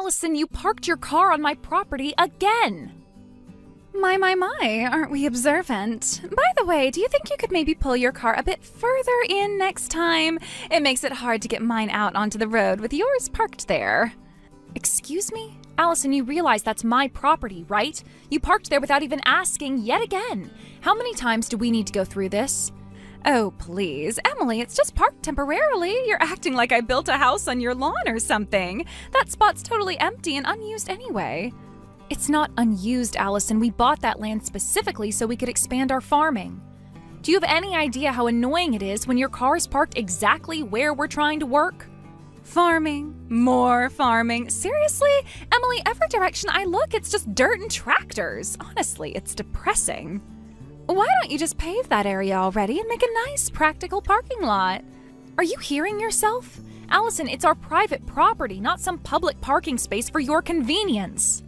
Allison, you parked your car on my property again! My, aren't we observant? By the way, do you think you could maybe pull your car a bit further in next time? It makes it hard to get mine out onto the road with yours parked there. Excuse me? Allison, you realize that's my property, right? You parked there without even asking yet again. How many times do we need to go through this? Oh, please. Emily, it's just parked temporarily. You're acting like I built a house on your lawn or something. That spot's totally empty and unused anyway. It's not unused, Allison. We bought that land specifically so we could expand our farming. Do you have any idea how annoying it is when your car's parked exactly where we're trying to work? Farming, more farming. Seriously? Emily, every direction I look, it's just dirt and tractors. Honestly, it's depressing. Why don't you just pave that area already and make a nice, practical parking lot? Are you hearing yourself? Allison, it's our private property, not some public parking space for your convenience.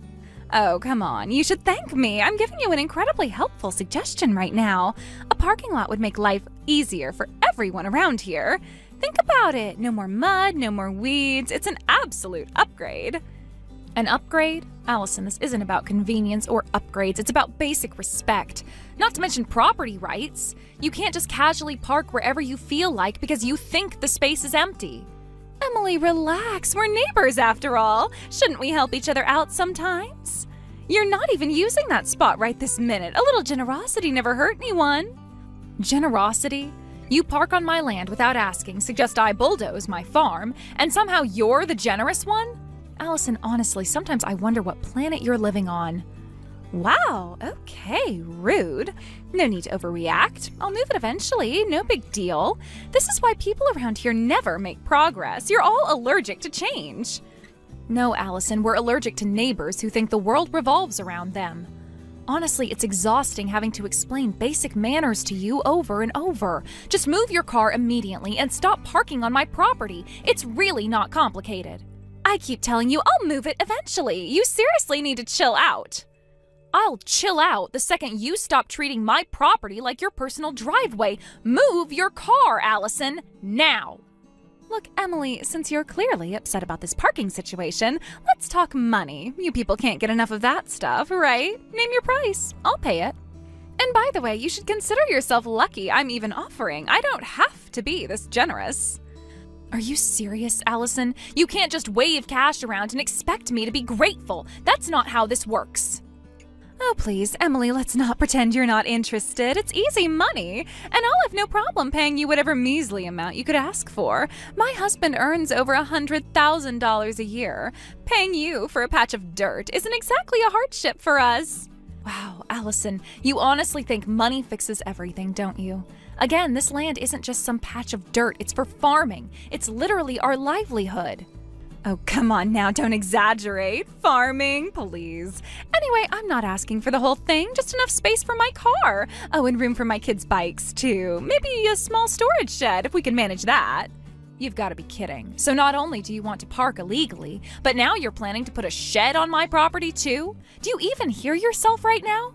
Oh, come on. You should thank me. I'm giving you an incredibly helpful suggestion right now. A parking lot would make life easier for everyone around here. Think about it. No more mud, no more weeds. It's an absolute upgrade. An upgrade? Allison, this isn't about convenience or upgrades. It's about basic respect. Not to mention property rights. You can't just casually park wherever you feel like because you think the space is empty. Emily, relax. We're neighbors after all. Shouldn't we help each other out sometimes? You're not even using that spot right this minute. A little generosity never hurt anyone. Generosity? You park on my land without asking, suggest I bulldoze my farm, and somehow you're the generous one? Allison, honestly, sometimes I wonder what planet you're living on. Wow, okay, rude. No need to overreact. I'll move it eventually, no big deal. This is why people around here never make progress. You're all allergic to change. No, Allison, we're allergic to neighbors who think the world revolves around them. Honestly, it's exhausting having to explain basic manners to you over and over. Just move your car immediately and stop parking on my property. It's really not complicated. I keep telling you I'll move it eventually. You seriously need to chill out. I'll chill out the second you stop treating my property like your personal driveway. Move your car, Allison, now. Look, Emily, since you're clearly upset about this parking situation, let's talk money. You people can't get enough of that stuff, right? Name your price. I'll pay it. And by the way, you should consider yourself lucky I'm even offering. I don't have to be this generous. Are you serious, Allison? You can't just wave cash around and expect me to be grateful. That's not how this works. Oh, please, Emily, let's not pretend you're not interested. It's easy money, and I'll have no problem paying you whatever measly amount you could ask for. My husband earns over $100,000 a year. Paying you for a patch of dirt isn't exactly a hardship for us. Wow, Allison, you honestly think money fixes everything, don't you? Again, this land isn't just some patch of dirt. It's for farming. It's literally our livelihood. Oh, come on now, don't exaggerate. Farming, please. Anyway, I'm not asking for the whole thing, just enough space for my car. Oh, and room for my kids' bikes, too. Maybe a small storage shed, if we can manage that. You've got to be kidding. So not only do you want to park illegally, but now you're planning to put a shed on my property, too? Do you even hear yourself right now?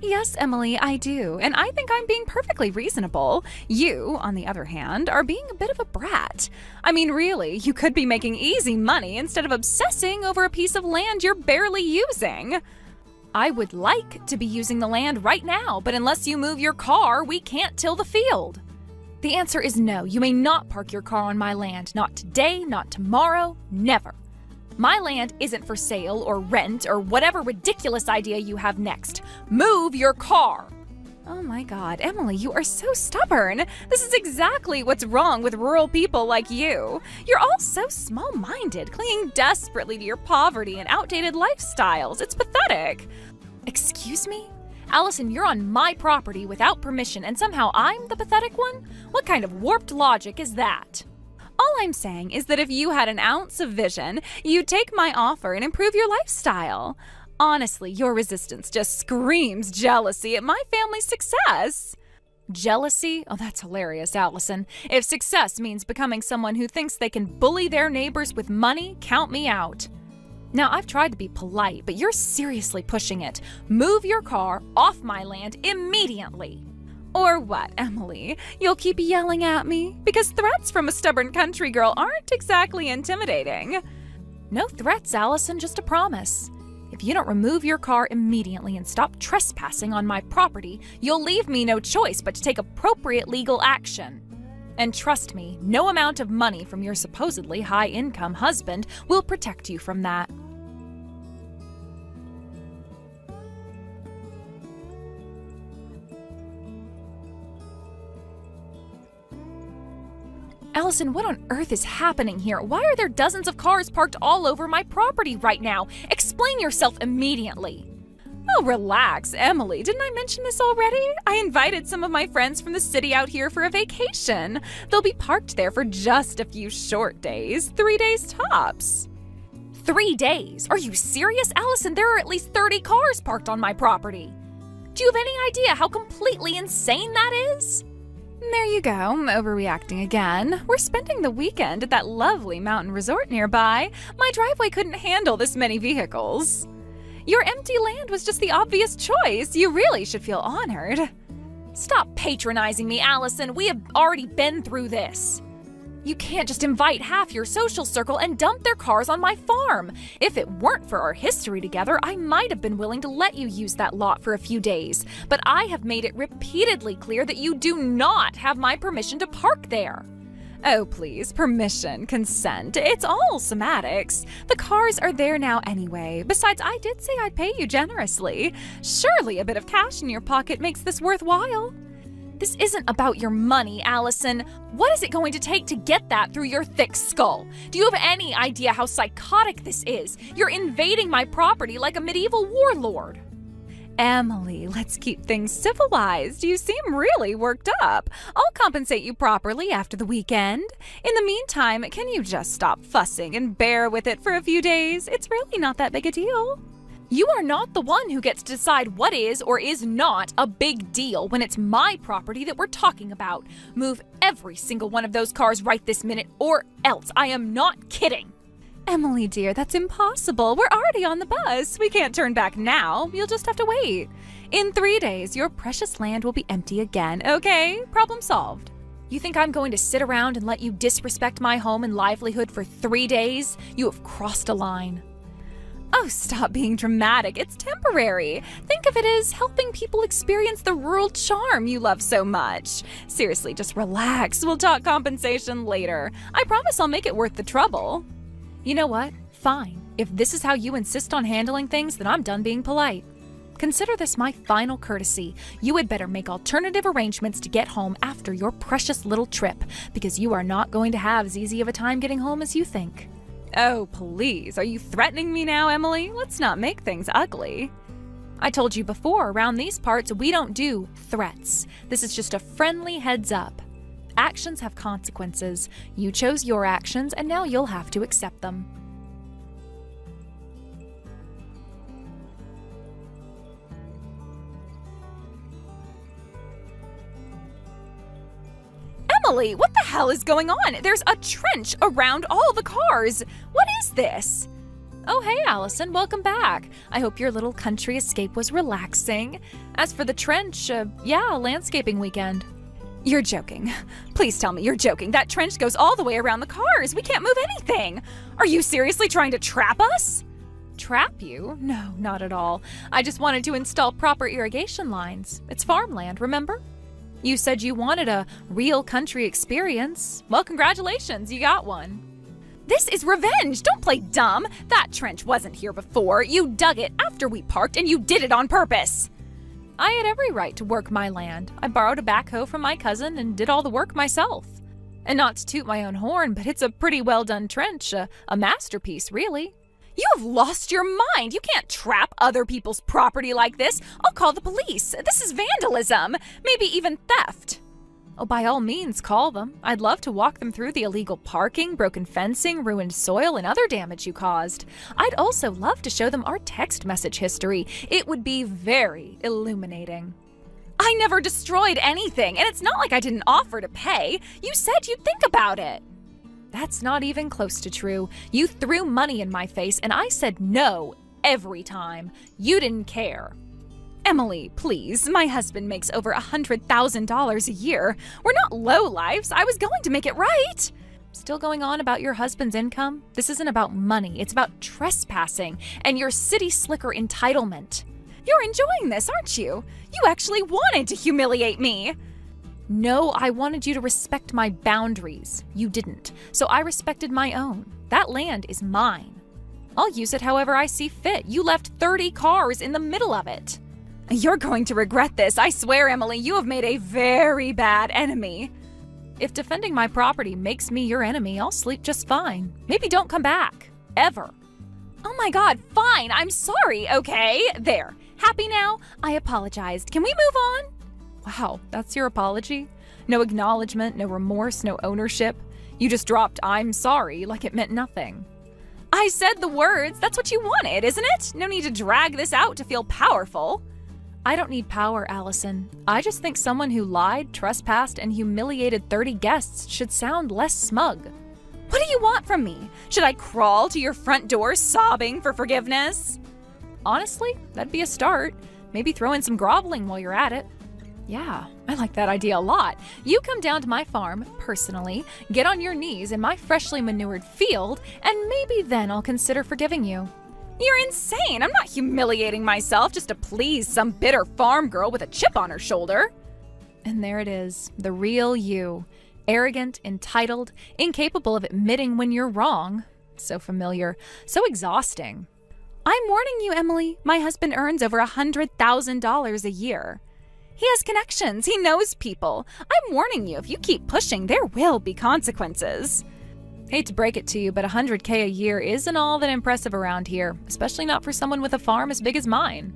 Yes, Emily, I do, and I think I'm being perfectly reasonable. You, on the other hand, are being a bit of a brat. I mean, really, you could be making easy money instead of obsessing over a piece of land you're barely using. I would like to be using the land right now, but unless you move your car, we can't till the field. The answer is no. You may not park your car on my land. Not today, not tomorrow, never. My land isn't for sale or rent or whatever ridiculous idea you have next. Move your car! Oh my God, Emily, you are so stubborn. This is exactly what's wrong with rural people like you. You're all so small-minded, clinging desperately to your poverty and outdated lifestyles. It's pathetic. Excuse me? Allison, you're on my property without permission and somehow I'm the pathetic one? What kind of warped logic is that? All I'm saying is that if you had an ounce of vision, you'd take my offer and improve your lifestyle. Honestly, your resistance just screams jealousy at my family's success. Jealousy? Oh, that's hilarious, Allison. If success means becoming someone who thinks they can bully their neighbors with money, count me out. Now, I've tried to be polite, but you're seriously pushing it. Move your car off my land immediately. Or what, Emily? You'll keep yelling at me? Because threats from a stubborn country girl aren't exactly intimidating. No threats, Allison, just a promise. If you don't remove your car immediately and stop trespassing on my property, you'll leave me no choice but to take appropriate legal action. And trust me, no amount of money from your supposedly high-income husband will protect you from that. Allison, what on earth is happening here? Why are there dozens of cars parked all over my property right now? Explain yourself immediately. Oh, relax, Emily. Didn't I mention this already? I invited some of my friends from the city out here for a vacation. They'll be parked there for just a few short days, 3 days tops. 3 days? Are you serious, Allison? There are at least 30 cars parked on my property. Do you have any idea how completely insane that is? There you go, overreacting again. We're spending the weekend at that lovely mountain resort nearby. My driveway couldn't handle this many vehicles. Your empty land was just the obvious choice. You really should feel honored. Stop patronizing me, Allison. We have already been through this. You can't just invite half your social circle and dump their cars on my farm. If it weren't for our history together, I might have been willing to let you use that lot for a few days. But I have made it repeatedly clear that you do not have my permission to park there. Oh, please, permission, consent. It's all semantics. The cars are there now anyway. Besides, I did say I'd pay you generously. Surely a bit of cash in your pocket makes this worthwhile. This isn't about your money, Allison. What is it going to take to get that through your thick skull? Do you have any idea how psychotic this is? You're invading my property like a medieval warlord. Emily, let's keep things civilized. You seem really worked up. I'll compensate you properly after the weekend. In the meantime, can you just stop fussing and bear with it for a few days? It's really not that big a deal. You are not the one who gets to decide what is or is not a big deal when it's my property that we're talking about. Move every single one of those cars right this minute, or else. I am not kidding. Emily, dear, that's impossible. We're already on the bus. We can't turn back now. You'll just have to wait. In 3 days, your precious land will be empty again, okay? Problem solved. You think I'm going to sit around and let you disrespect my home and livelihood for 3 days? You have crossed a line. Oh, stop being dramatic. It's temporary. Think of it as helping people experience the rural charm you love so much. Seriously, just relax. We'll talk compensation later. I promise I'll make it worth the trouble. You know what? Fine. If this is how you insist on handling things, then I'm done being polite. Consider this my final courtesy. You had better make alternative arrangements to get home after your precious little trip, because you are not going to have as easy of a time getting home as you think. Oh, please. Are you threatening me now, Emily? Let's not make things ugly. I told you before, around these parts, we don't do threats. This is just a friendly heads up. Actions have consequences. You chose your actions, and now you'll have to accept them. Emily, what the hell is going on? There's a trench around all the cars. What is this? Oh, hey, Allison, welcome back. I hope your little country escape was relaxing. As for the trench, yeah, landscaping weekend. You're joking. Please tell me you're joking. That trench goes all the way around the cars. We can't move anything. Are you seriously trying to trap us? Trap you? No, not at all. I just wanted to install proper irrigation lines. It's farmland, remember? You said you wanted a real country experience. Well, congratulations, you got one. This is revenge. Don't play dumb. That trench wasn't here before. You dug it after we parked, and you did it on purpose. I had every right to work my land. I borrowed a backhoe from my cousin and did all the work myself. And not to toot my own horn, but it's a pretty well done trench, a masterpiece, really. You have lost your mind. You can't trap other people's property like this. I'll call the police. This is vandalism, maybe even theft. Oh, by all means, call them. I'd love to walk them through the illegal parking, broken fencing, ruined soil, and other damage you caused. I'd also love to show them our text message history. It would be very illuminating. I never destroyed anything, and it's not like I didn't offer to pay. You said you'd think about it. That's not even close to true. You threw money in my face, and I said no every time. You didn't care. Emily, please. My husband makes over $100,000 a year. We're not lowlifes. I was going to make it right. Still going on about your husband's income? This isn't about money, it's about trespassing and your city slicker entitlement. You're enjoying this, aren't you? You actually wanted to humiliate me. No, I wanted you to respect my boundaries. You didn't, so I respected my own. That land is mine. I'll use it however I see fit. You left 30 cars in the middle of it. You're going to regret this. I swear, Emily, you have made a very bad enemy. If defending my property makes me your enemy, I'll sleep just fine. Maybe don't come back. Ever. Oh my God, fine. I'm sorry, okay? There. Happy now? I apologized. Can we move on? Wow, that's your apology? No acknowledgement, no remorse, no ownership. You just dropped "I'm sorry" like it meant nothing. I said the words. That's what you wanted, isn't it? No need to drag this out to feel powerful. I don't need power, Allison. I just think someone who lied, trespassed, and humiliated 30 guests should sound less smug. What do you want from me? Should I crawl to your front door sobbing for forgiveness? Honestly, that'd be a start. Maybe throw in some groveling while you're at it. Yeah, I like that idea a lot. You come down to my farm, personally, get on your knees in my freshly manured field, and maybe then I'll consider forgiving you. You're insane! I'm not humiliating myself just to please some bitter farm girl with a chip on her shoulder. And there it is, the real you. Arrogant, entitled, incapable of admitting when you're wrong. So familiar, so exhausting. I'm warning you, Emily. My husband earns over $100,000 a year. He has connections. He knows people. I'm warning you, if you keep pushing, there will be consequences. Hate to break it to you, but $100K a year isn't all that impressive around here, especially not for someone with a farm as big as mine.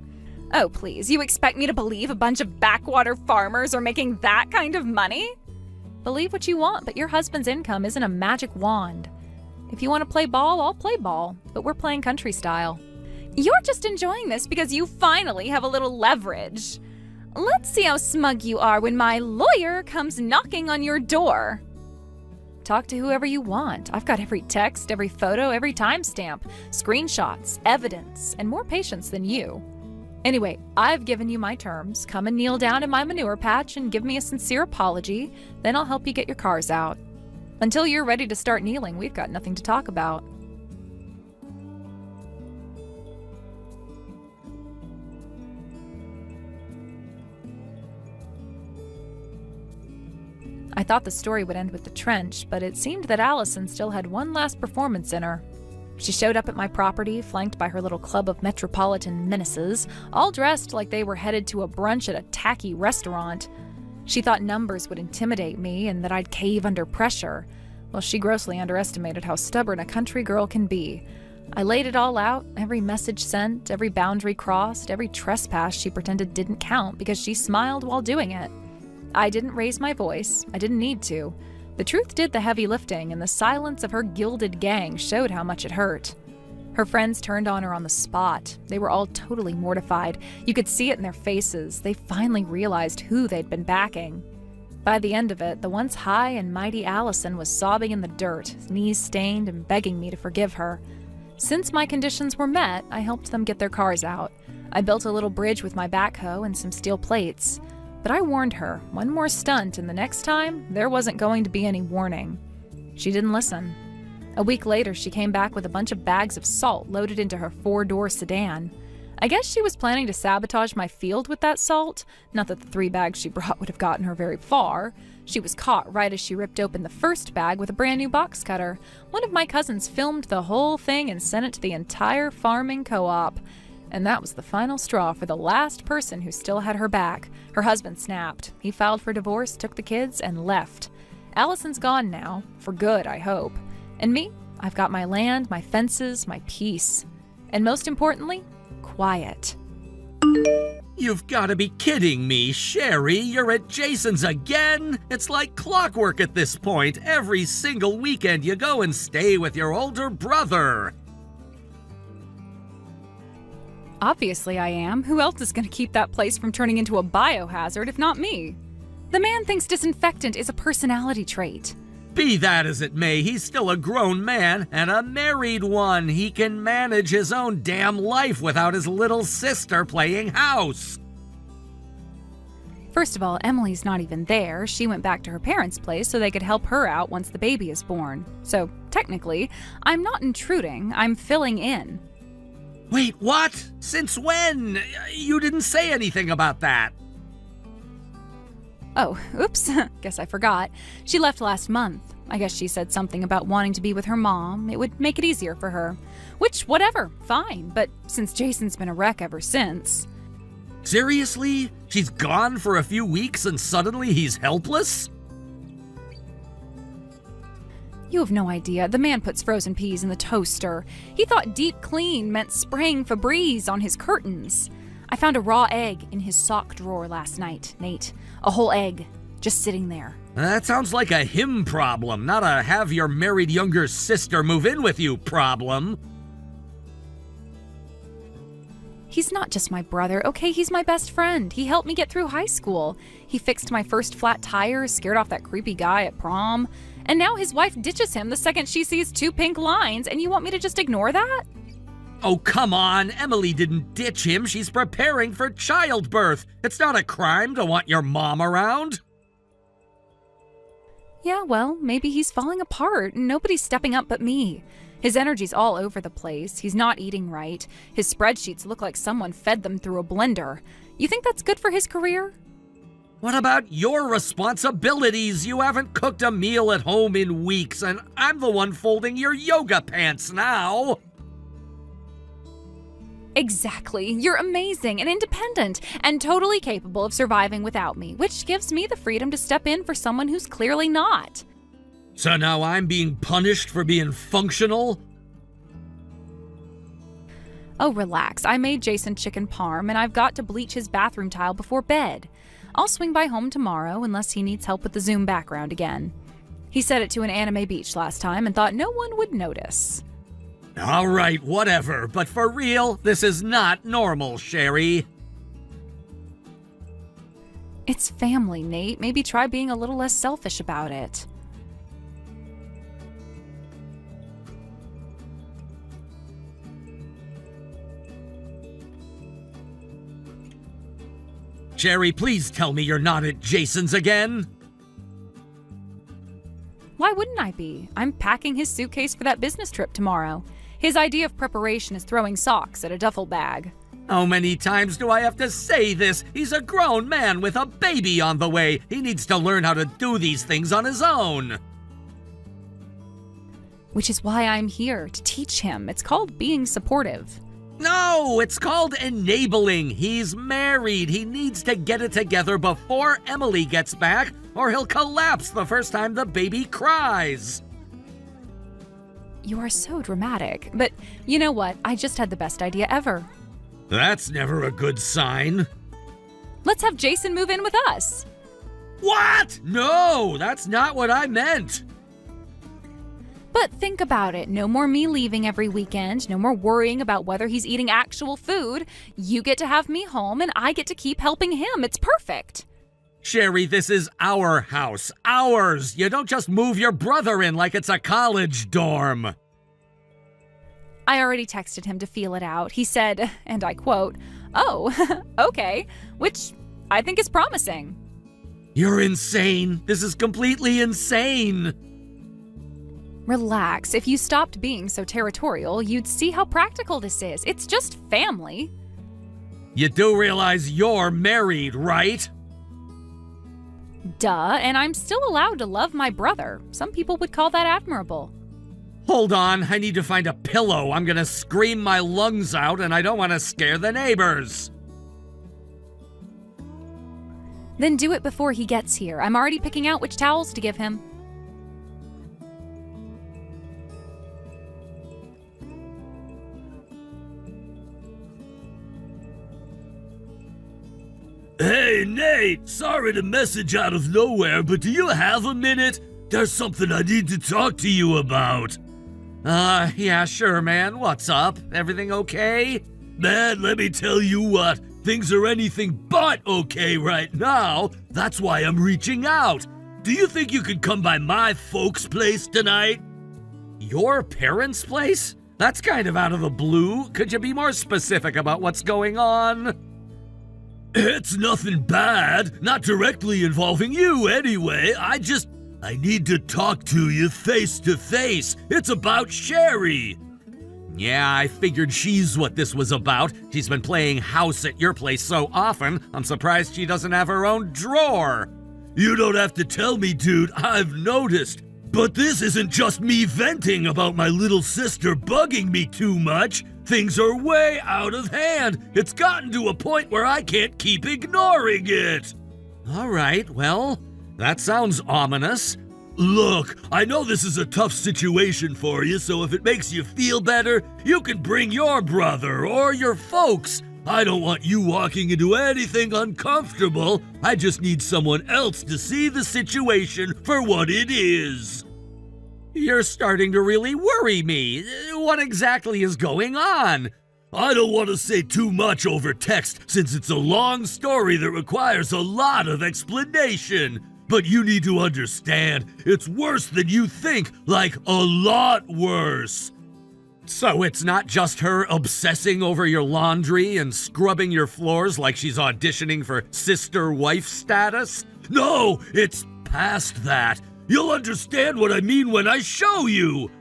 Oh, please, you expect me to believe a bunch of backwater farmers are making that kind of money? Believe what you want, but your husband's income isn't a magic wand. If you want to play ball, I'll play ball, but we're playing country style. You're just enjoying this because you finally have a little leverage. Let's see how smug you are when my lawyer comes knocking on your door. Talk to whoever you want. I've got every text, every photo, every timestamp, screenshots, evidence, and more patience than you. Anyway, I've given you my terms. Come and kneel down in my manure patch and give me a sincere apology. Then I'll help you get your cars out. Until you're ready to start kneeling, we've got nothing to talk about. I thought the story would end with the trench, but it seemed that Allison still had one last performance in her. She showed up at my property, flanked by her little club of metropolitan menaces, all dressed like they were headed to a brunch at a tacky restaurant. She thought numbers would intimidate me and that I'd cave under pressure. Well, she grossly underestimated how stubborn a country girl can be. I laid it all out, every message sent, every boundary crossed, every trespass she pretended didn't count because she smiled while doing it. I didn't raise my voice. I didn't need to. The truth did the heavy lifting, and the silence of her gilded gang showed how much it hurt. Her friends turned on her on the spot. They were all totally mortified. You could see it in their faces. They finally realized who they'd been backing. By the end of it, the once high and mighty Allison was sobbing in the dirt, knees stained and begging me to forgive her. Since my conditions were met, I helped them get their cars out. I built a little bridge with my backhoe and some steel plates. But I warned her, one more stunt and the next time, there wasn't going to be any warning. She didn't listen. A week later, she came back with a bunch of bags of salt loaded into her 4-door sedan. I guess she was planning to sabotage my field with that salt. Not that the 3 bags she brought would have gotten her very far. She was caught right as she ripped open the first bag with a brand new box cutter. One of my cousins filmed the whole thing and sent it to the entire farming co-op. And that was the final straw for the last person who still had her back. Her husband snapped. He filed for divorce, took the kids, and left. Allison's gone now. For good, I hope. And me? I've got my land, my fences, my peace. And most importantly, quiet. You've got to be kidding me, Sherry. You're at Jason's again? It's like clockwork at this point. Every single weekend you go and stay with your older brother. Obviously I am. Who else is going to keep that place from turning into a biohazard if not me? The man thinks disinfectant is a personality trait. Be that as it may, he's still a grown man and a married one. He can manage his own damn life without his little sister playing house. First of all, Emily's not even there. She went back to her parents' place so they could help her out once the baby is born. So, technically, I'm not intruding, I'm filling in. Wait, what? Since when? You didn't say anything about that. Oh, oops, guess I forgot. She left last month. I guess she said something about wanting to be with her mom. It would make it easier for her. Which, whatever, fine. But since Jason's been a wreck ever since... Seriously? She's gone for a few weeks and suddenly he's helpless? You have no idea. The man puts frozen peas in the toaster. He thought deep clean meant spraying Febreze on his curtains. I found a raw egg in his sock drawer last night, Nate. A whole egg, just sitting there. That sounds like a him problem, not a have your married younger sister move in with you problem. He's not just my brother, okay? He's my best friend. He helped me get through high school. He fixed my first flat tire, scared off that creepy guy at prom. And now his wife ditches him the second she sees 2 pink lines, and you want me to just ignore that? Oh, come on. Emily didn't ditch him. She's preparing for childbirth. It's not a crime to want your mom around. Yeah, well, maybe he's falling apart and nobody's stepping up but me. His energy's all over the place. He's not eating right. His spreadsheets look like someone fed them through a blender. You think that's good for his career? What about your responsibilities? You haven't cooked a meal at home in weeks, and I'm the one folding your yoga pants now. Exactly. You're amazing and independent and totally capable of surviving without me, which gives me the freedom to step in for someone who's clearly not. So now I'm being punished for being functional? Oh, relax. I made Jason chicken parm, and I've got to bleach his bathroom tile before bed. I'll swing by home tomorrow unless he needs help with the Zoom background again. He said it to an anime beach last time and thought no one would notice. All right, whatever, but for real, this is not normal, Sherry. It's family, Nate. Maybe try being a little less selfish about it. Sherry, please tell me you're not at Jason's again. Why wouldn't I be? I'm packing his suitcase for that business trip tomorrow. His idea of preparation is throwing socks at a duffel bag. How many times do I have to say this? He's a grown man with a baby on the way. He needs to learn how to do these things on his own. Which is why I'm here, to teach him. It's called being supportive. No, it's called enabling. He's married. He needs to get it together before Emily gets back, or he'll collapse the first time the baby cries. You are so dramatic. But you know what? I just had the best idea ever. That's never a good sign. Let's have Jason move in with us. What? No, that's not what I meant. But think about it. No more me leaving every weekend. No more worrying about whether he's eating actual food. You get to have me home and I get to keep helping him. It's perfect. Sherry, this is our house. Ours. You don't just move your brother in like it's a college dorm. I already texted him to feel it out. He said, and I quote, "Oh, okay," which I think is promising. You're insane. This is completely insane. Relax. If you stopped being so territorial, you'd see how practical this is. It's just family. You do realize you're married, right? Duh, and I'm still allowed to love my brother. Some people would call that admirable. Hold on, I need to find a pillow. I'm gonna scream my lungs out and I don't want to scare the neighbors. Then do it before he gets here. I'm already picking out which towels to give him. Hey, Nate! Sorry to message out of nowhere, but do you have a minute? There's something I need to talk to you about. Yeah, sure, man. What's up? Everything okay? Man, let me tell you what. Things are anything but okay right now. That's why I'm reaching out. Do you think you could come by my folks' place tonight? Your parents' place? That's kind of out of the blue. Could you be more specific about what's going on? It's nothing bad, not directly involving you anyway. I need to talk to you face to face. It's about Sherry. Yeah, I figured she's what this was about. She's been playing house at your place so often, I'm surprised she doesn't have her own drawer. You don't have to tell me, dude, I've noticed. But this isn't just me venting about my little sister bugging me too much. Things are way out of hand. It's gotten to a point where I can't keep ignoring it. All right, well, that sounds ominous. Look, I know this is a tough situation for you, so if it makes you feel better, you can bring your brother or your folks. I don't want you walking into anything uncomfortable. I just need someone else to see the situation for what it is. You're starting to really worry me. What exactly is going on? I don't want to say too much over text since it's a long story that requires a lot of explanation. But you need to understand, it's worse than you think, like a lot worse. So it's not just her obsessing over your laundry and scrubbing your floors like she's auditioning for sister-wife status? No, it's past that. You'll understand what I mean when I show you.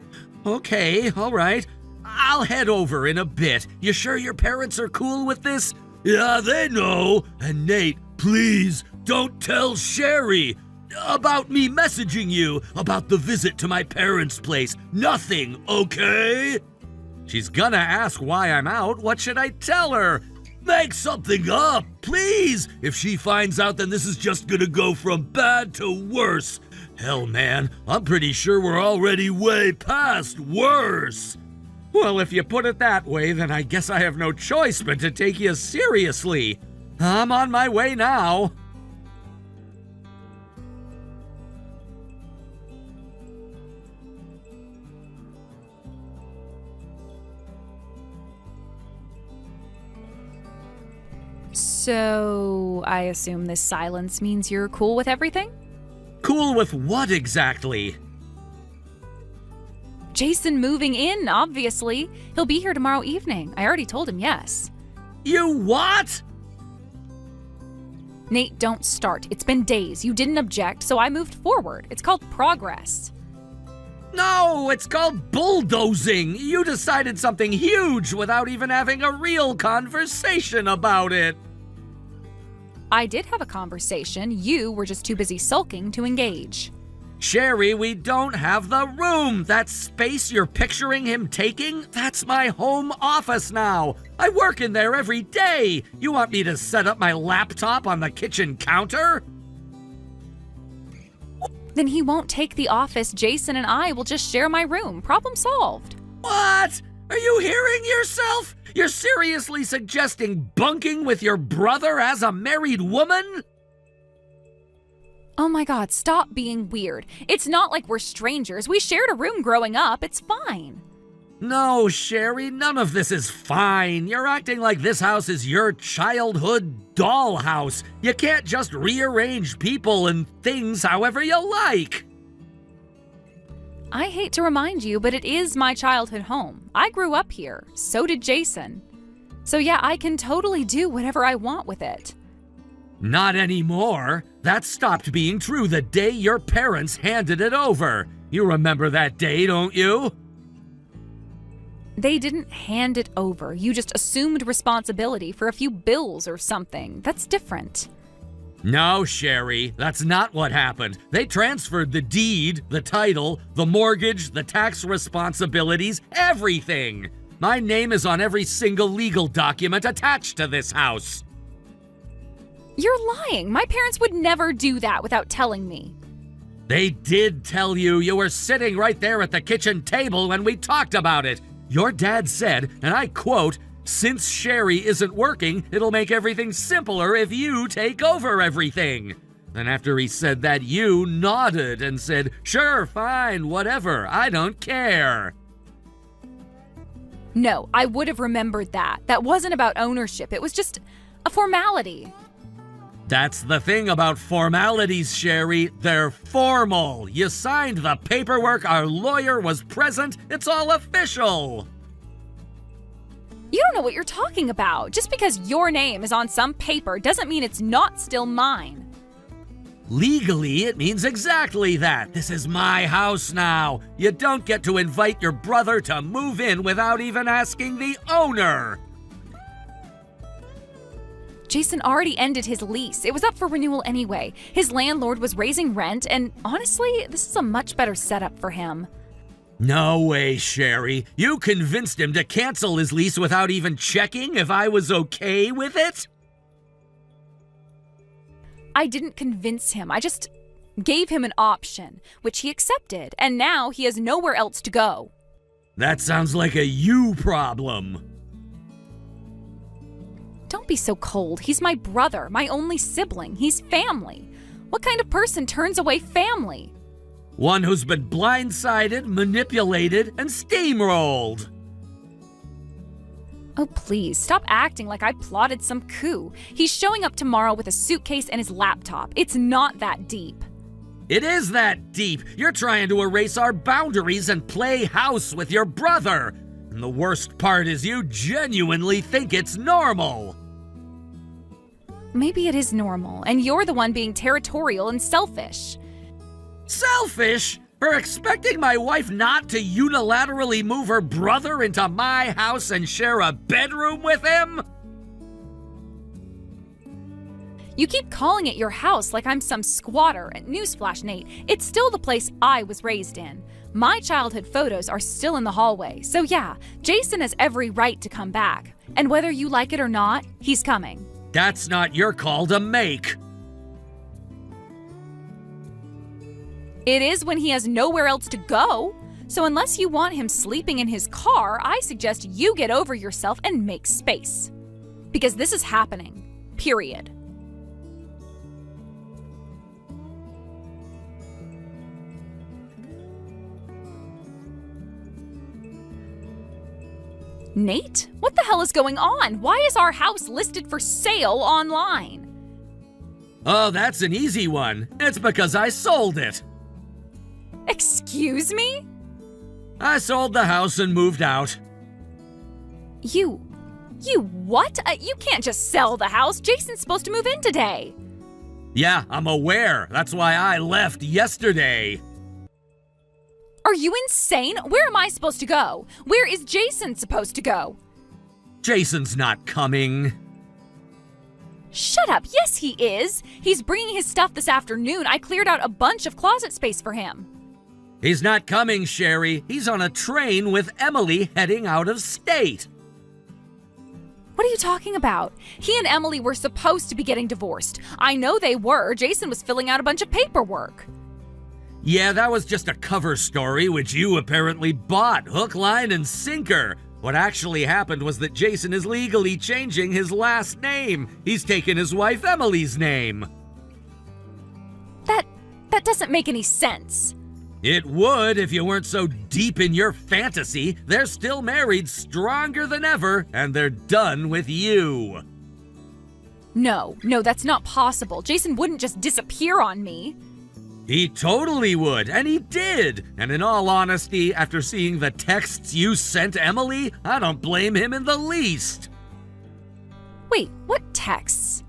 Okay, all right. I'll head over in a bit. You sure your parents are cool with this? Yeah, they know. And Nate, please, don't tell Sherry about me messaging you about the visit to my parents' place. Nothing, okay? She's gonna ask why I'm out. What should I tell her? Make something up, please. If she finds out, then this is just gonna go from bad to worse. Hell, man, I'm pretty sure we're already way past worse. Well, if you put it that way, then I guess I have no choice but to take you seriously. I'm on my way now. So, I assume this silence means you're cool with everything? Cool with what exactly? Jason moving in, obviously. He'll be here tomorrow evening. I already told him yes. You what? Nate, don't start. It's been days. You didn't object, so I moved forward. It's called progress. No, it's called bulldozing. You decided something huge without even having a real conversation about it. I did have a conversation. You were just too busy sulking to engage. Sherry, we don't have the room. That space you're picturing him taking, that's my home office now. I work in there every day. You want me to set up my laptop on the kitchen counter? Then he won't take the office. Jason and I will just share my room. Problem solved. What? Are you hearing yourself? You're seriously suggesting bunking with your brother as a married woman? Oh my God, stop being weird. It's not like we're strangers. We shared a room growing up. It's fine. No, Sherry, none of this is fine. You're acting like this house is your childhood dollhouse. You can't just rearrange people and things however you like. I hate to remind you, but it is my childhood home. I grew up here. So did Jason. So yeah, I can totally do whatever I want with it. Not anymore. That stopped being true the day your parents handed it over. You remember that day, don't you? They didn't hand it over. You just assumed responsibility for a few bills or something. That's different. No, Sherry, that's not what happened. They transferred the deed, the title, the mortgage, the tax responsibilities, everything. My name is on every single legal document attached to this house. You're lying. My parents would never do that without telling me. They did tell you. You were sitting right there at the kitchen table when we talked about it. Your dad said, and I quote, "Since Sherry isn't working, it'll make everything simpler if you take over everything." Then after he said that, you nodded and said, "Sure, fine, whatever, I don't care." No, I would have remembered that. That wasn't about ownership. It was just a formality. That's the thing about formalities, Sherry. They're formal. You signed the paperwork, our lawyer was present, it's all official. You don't know what you're talking about. Just because your name is on some paper doesn't mean it's not still mine. Legally, it means exactly that. This is my house now. You don't get to invite your brother to move in without even asking the owner. Jason already ended his lease. It was up for renewal anyway. His landlord was raising rent, and honestly, this is a much better setup for him. No way, Sherry. You convinced him to cancel his lease without even checking if I was okay with it? I didn't convince him. I just gave him an option, which he accepted, and now he has nowhere else to go. That sounds like a you problem. Don't be so cold. He's my brother, my only sibling. He's family. What kind of person turns away family? One who's been blindsided, manipulated, and steamrolled. Oh, please, stop acting like I plotted some coup. He's showing up tomorrow with a suitcase and his laptop. It's not that deep. It is that deep. You're trying to erase our boundaries and play house with your brother. And the worst part is you genuinely think it's normal. Maybe it is normal, and you're the one being territorial and selfish. Selfish? For expecting my wife not to unilaterally move her brother into my house and share a bedroom with him? You keep calling it your house like I'm some squatter. Newsflash, Nate, it's still the place I was raised in. My childhood photos are still in the hallway, so yeah, Jason has every right to come back. And whether you like it or not, he's coming. That's not your call to make. It is when he has nowhere else to go. So unless you want him sleeping in his car, I suggest you get over yourself and make space. Because this is happening. Period. Nate? What the hell is going on? Why is our house listed for sale online? Oh, that's an easy one. It's because I sold it. Excuse me? I sold the house and moved out. You what? You can't just sell the house. Jason's supposed to move in today. Yeah, I'm aware. That's why I left yesterday. Are you insane? Where am I supposed to go? Where is Jason supposed to go? Jason's not coming. Shut up. Yes, he is. He's bringing his stuff this afternoon. I cleared out a bunch of closet space for him. He's not coming, Sherry. He's on a train with Emily heading out of state. What are you talking about? He and Emily were supposed to be getting divorced. I know they were. Jason was filling out a bunch of paperwork. Yeah, that was just a cover story which you apparently bought, hook, line, and sinker. What actually happened was that Jason is legally changing his last name. He's taken his wife Emily's name. That doesn't make any sense. It would if you weren't so deep in your fantasy. They're still married, stronger than ever, and they're done with you. No, that's not possible. Jason wouldn't just disappear on me. He totally would, and he did. And in all honesty, after seeing the texts you sent Emily, I don't blame him in the least. Wait, what texts?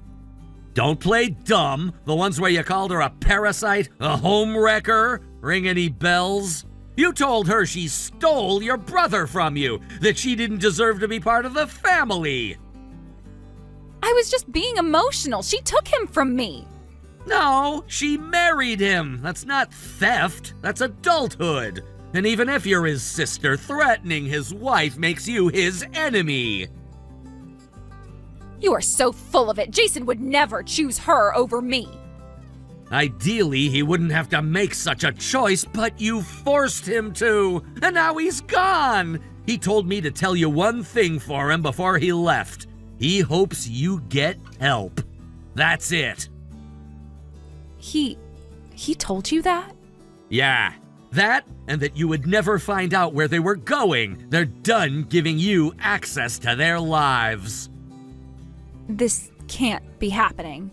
Don't play dumb. The ones where you called her a parasite, a home wrecker. Ring any bells? You told her she stole your brother from you, that she didn't deserve to be part of the family. I was just being emotional. She took him from me. No, she married him. That's not theft. That's adulthood. And even if you're his sister, threatening his wife makes you his enemy. You are so full of it. Jason would never choose her over me. Ideally, he wouldn't have to make such a choice, but you forced him to. And now he's gone. He told me to tell you one thing for him before he left. He hopes you get help. That's it. He told you that? Yeah, that and that you would never find out where they were going. They're done giving you access to their lives. This can't be happening.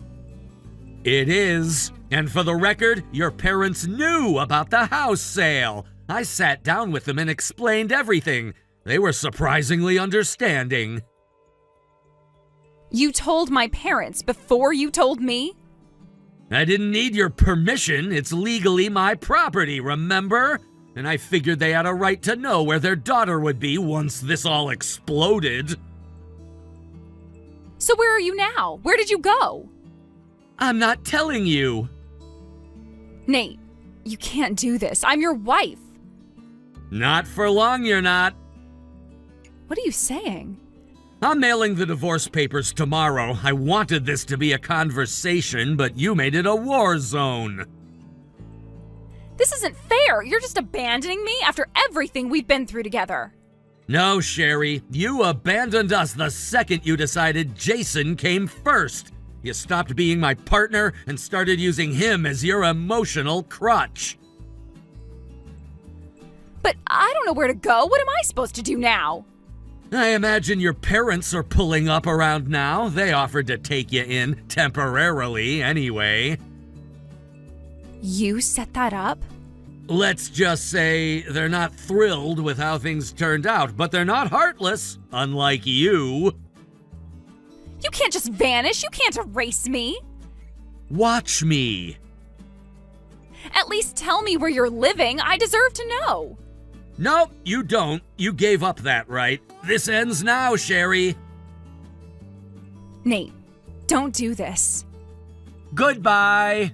It is. And for the record, your parents knew about the house sale. I sat down with them and explained everything. They were surprisingly understanding. You told my parents before you told me? I didn't need your permission. It's legally my property, remember? And I figured they had a right to know where their daughter would be once this all exploded. So where are you now? Where did you go? I'm not telling you. Nate, you can't do this. I'm your wife. Not for long, you're not. What are you saying? I'm mailing the divorce papers tomorrow. I wanted this to be a conversation, but you made it a war zone. This isn't fair. You're just abandoning me after everything we've been through together. No, Sherry. You abandoned us the second you decided Jason came first. You stopped being my partner and started using him as your emotional crutch. But I don't know where to go. What am I supposed to do now? I imagine your parents are pulling up around now. They offered to take you in temporarily anyway. You set that up? Let's just say they're not thrilled with how things turned out, but they're not heartless, unlike you. You can't just vanish. You can't erase me. Watch me. At least tell me where you're living. I deserve to know. Nope, you don't. You gave up that right. This ends now, Sherry. Nate, don't do this. Goodbye.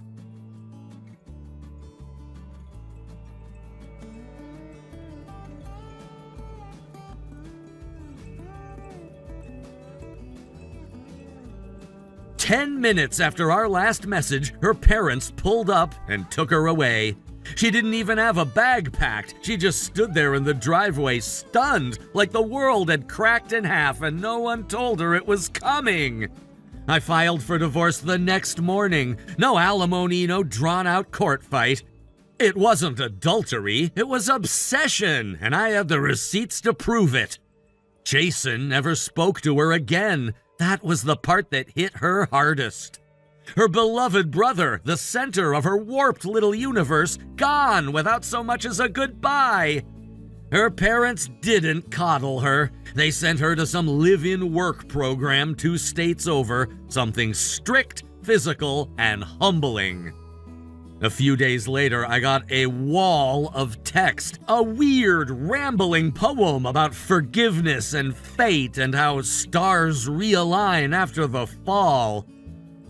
"10 minutes after our last message, her parents pulled up and took her away. She didn't even have a bag packed. She just stood there in the driveway, stunned, like the world had cracked in half and no one told her it was coming. I filed for divorce the next morning. No alimony, no drawn-out court fight. It wasn't adultery, it was obsession, and I had the receipts to prove it. Jason never spoke to her again. That was the part that hit her hardest. Her beloved brother, the center of her warped little universe, gone without so much as a goodbye. Her parents didn't coddle her. They sent her to some live-in work program 2 states over, something strict, physical, and humbling. A few days later, I got a wall of text, a weird, rambling poem about forgiveness and fate and how stars realign after the fall.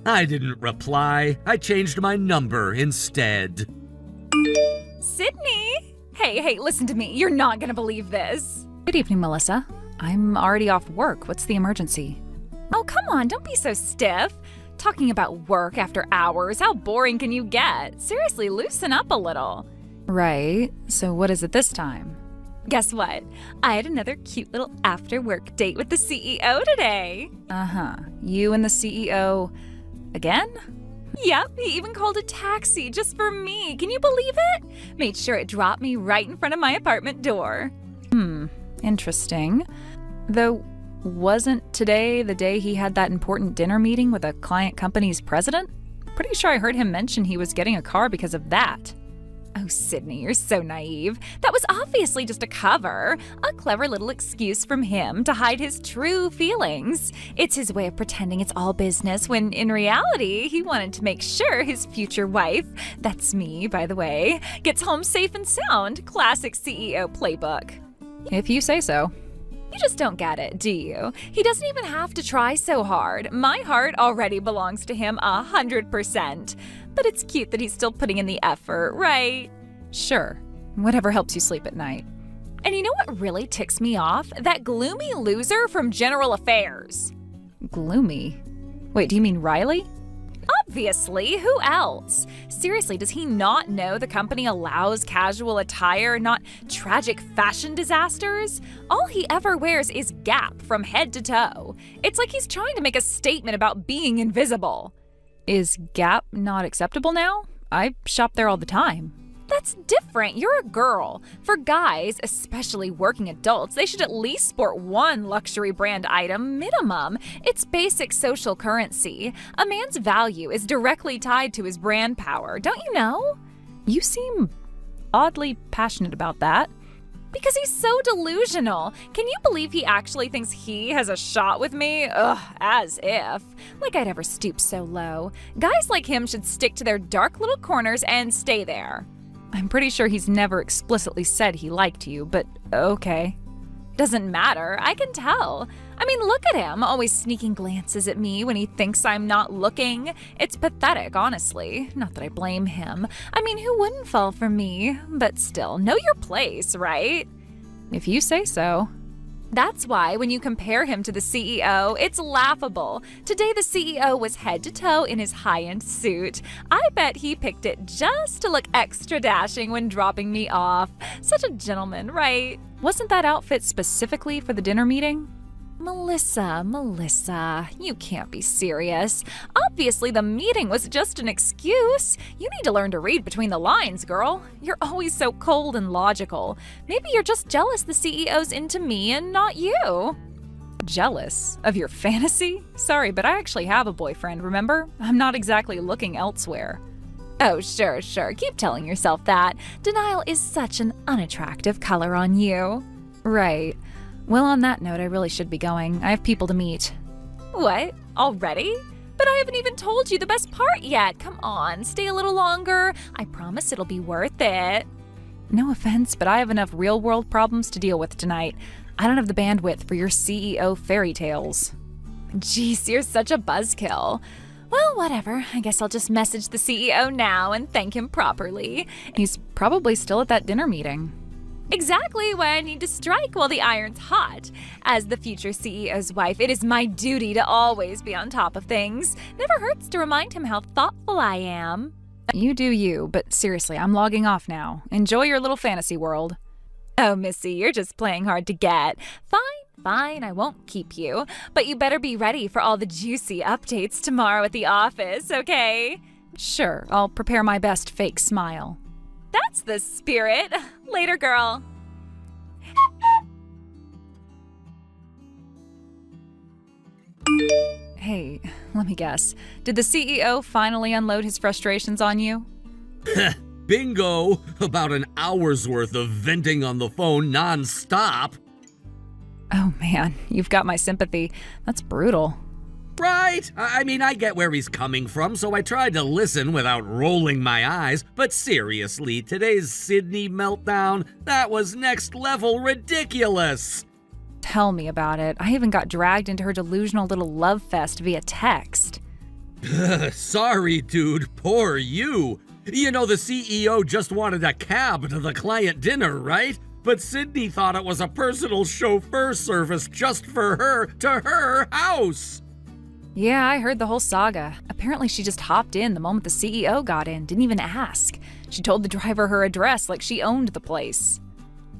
I didn't reply. I changed my number instead. Sydney! Hey, listen to me. You're not gonna believe this. Good evening, Melissa. I'm already off work. What's the emergency? Oh, come on. Don't be so stiff. Talking about work after hours. How boring can you get? Seriously, loosen up a little. Right. So what is it this time? Guess what? I had another cute little after-work date with the CEO today. Uh-huh. You and the CEO again? Yep, he even called a taxi just for me. Can you believe it? Made sure it dropped me right in front of my apartment door. Interesting. Though, wasn't today the day he had that important dinner meeting with a client company's president? Pretty sure I heard him mention he was getting a car because of that. Oh, Sydney, you're so naive. That was obviously just a cover. A clever little excuse from him to hide his true feelings. It's his way of pretending it's all business when, in reality, he wanted to make sure his future wife, that's me, by the way, gets home safe and sound. Classic CEO playbook. If you say so. You just don't get it, do you? He doesn't even have to try so hard. My heart already belongs to him 100%. But it's cute that he's still putting in the effort, right? Sure. Whatever helps you sleep at night. And you know what really ticks me off? That gloomy loser from General Affairs. Gloomy? Wait, do you mean Riley? Obviously, who else? Seriously, does he not know the company allows casual attire, not tragic fashion disasters? All he ever wears is Gap from head to toe. It's like he's trying to make a statement about being invisible. Is Gap not acceptable now? I shop there all the time. That's different. You're a girl. For guys, especially working adults, they should at least sport one luxury brand item minimum. It's basic social currency. A man's value is directly tied to his brand power, don't you know? You seem oddly passionate about that. Because he's so delusional. Can you believe he actually thinks he has a shot with me? Ugh, as if. Like I'd ever stoop so low. Guys like him should stick to their dark little corners and stay there. I'm pretty sure he's never explicitly said he liked you, but okay. Doesn't matter, I can tell. I mean, look at him, always sneaking glances at me when he thinks I'm not looking. It's pathetic, honestly. Not that I blame him. I mean, who wouldn't fall for me? But still, know your place, right? If you say so. That's why when you compare him to the CEO, it's laughable. Today the CEO was head to toe in his high-end suit. I bet he picked it just to look extra dashing when dropping me off. Such a gentleman, right? Wasn't that outfit specifically for the dinner meeting? Melissa, you can't be serious. Obviously, the meeting was just an excuse. You need to learn to read between the lines, girl. You're always so cold and logical. Maybe you're just jealous the CEO's into me and not you. Jealous? Of your fantasy? Sorry, but I actually have a boyfriend, remember? I'm not exactly looking elsewhere. Oh, sure. Keep telling yourself that. Denial is such an unattractive color on you. Right. Well, on that note, I really should be going. I have people to meet. What? Already? But I haven't even told you the best part yet. Come on, stay a little longer. I promise it'll be worth it. No offense, but I have enough real-world problems to deal with tonight. I don't have the bandwidth for your CEO fairy tales. Jeez, you're such a buzzkill. Well, whatever. I guess I'll just message the CEO now and thank him properly. He's probably still at that dinner meeting. Exactly why I need to strike while the iron's hot. As the future CEO's wife, it is my duty to always be on top of things. Never hurts to remind him how thoughtful I am. You do you, but seriously, I'm logging off now. Enjoy your little fantasy world. Oh, Missy, you're just playing hard to get. Fine, I won't keep you. But you better be ready for all the juicy updates tomorrow at the office, okay? Sure, I'll prepare my best fake smile. That's the spirit. Later, girl. Hey, let me guess. Did the CEO finally unload his frustrations on you? Bingo! About an hour's worth of venting on the phone non-stop. Oh man, you've got my sympathy. That's brutal. Right? I mean, I get where he's coming from, so I tried to listen without rolling my eyes. But seriously, today's Sydney meltdown, that was next level ridiculous. Tell me about it. I even got dragged into her delusional little love fest via text. Sorry, dude. Poor you. You know, the CEO just wanted a cab to the client dinner, right? But Sydney thought it was a personal chauffeur service just for her to her house. Yeah, I heard the whole saga. Apparently she just hopped in the moment the CEO got in, didn't even ask. She told the driver her address like she owned the place.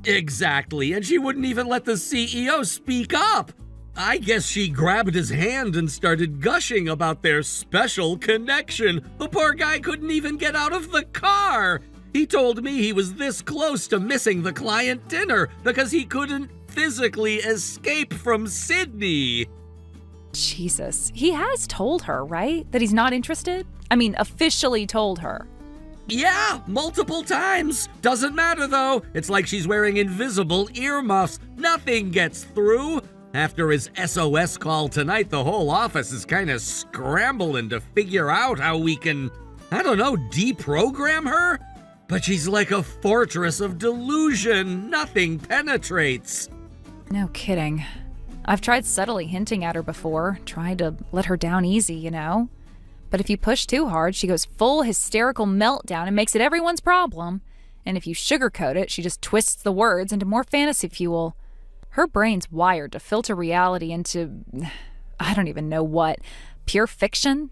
Exactly, and she wouldn't even let the CEO speak up. I guess she grabbed his hand and started gushing about their special connection. The poor guy couldn't even get out of the car. He told me he was this close to missing the client dinner because he couldn't physically escape from Sydney. Jesus, he has told her, right? That he's not interested? I mean, officially told her. Yeah, multiple times. Doesn't matter though. It's like she's wearing invisible earmuffs. Nothing gets through. After his SOS call tonight, the whole office is kind of scrambling to figure out how we can, deprogram her? But she's like a fortress of delusion. Nothing penetrates. No kidding. I've tried subtly hinting at her before, tried to let her down easy, you know? But if you push too hard, she goes full hysterical meltdown and makes it everyone's problem. And if you sugarcoat it, she just twists the words into more fantasy fuel. Her brain's wired to filter reality into, I don't even know what, pure fiction?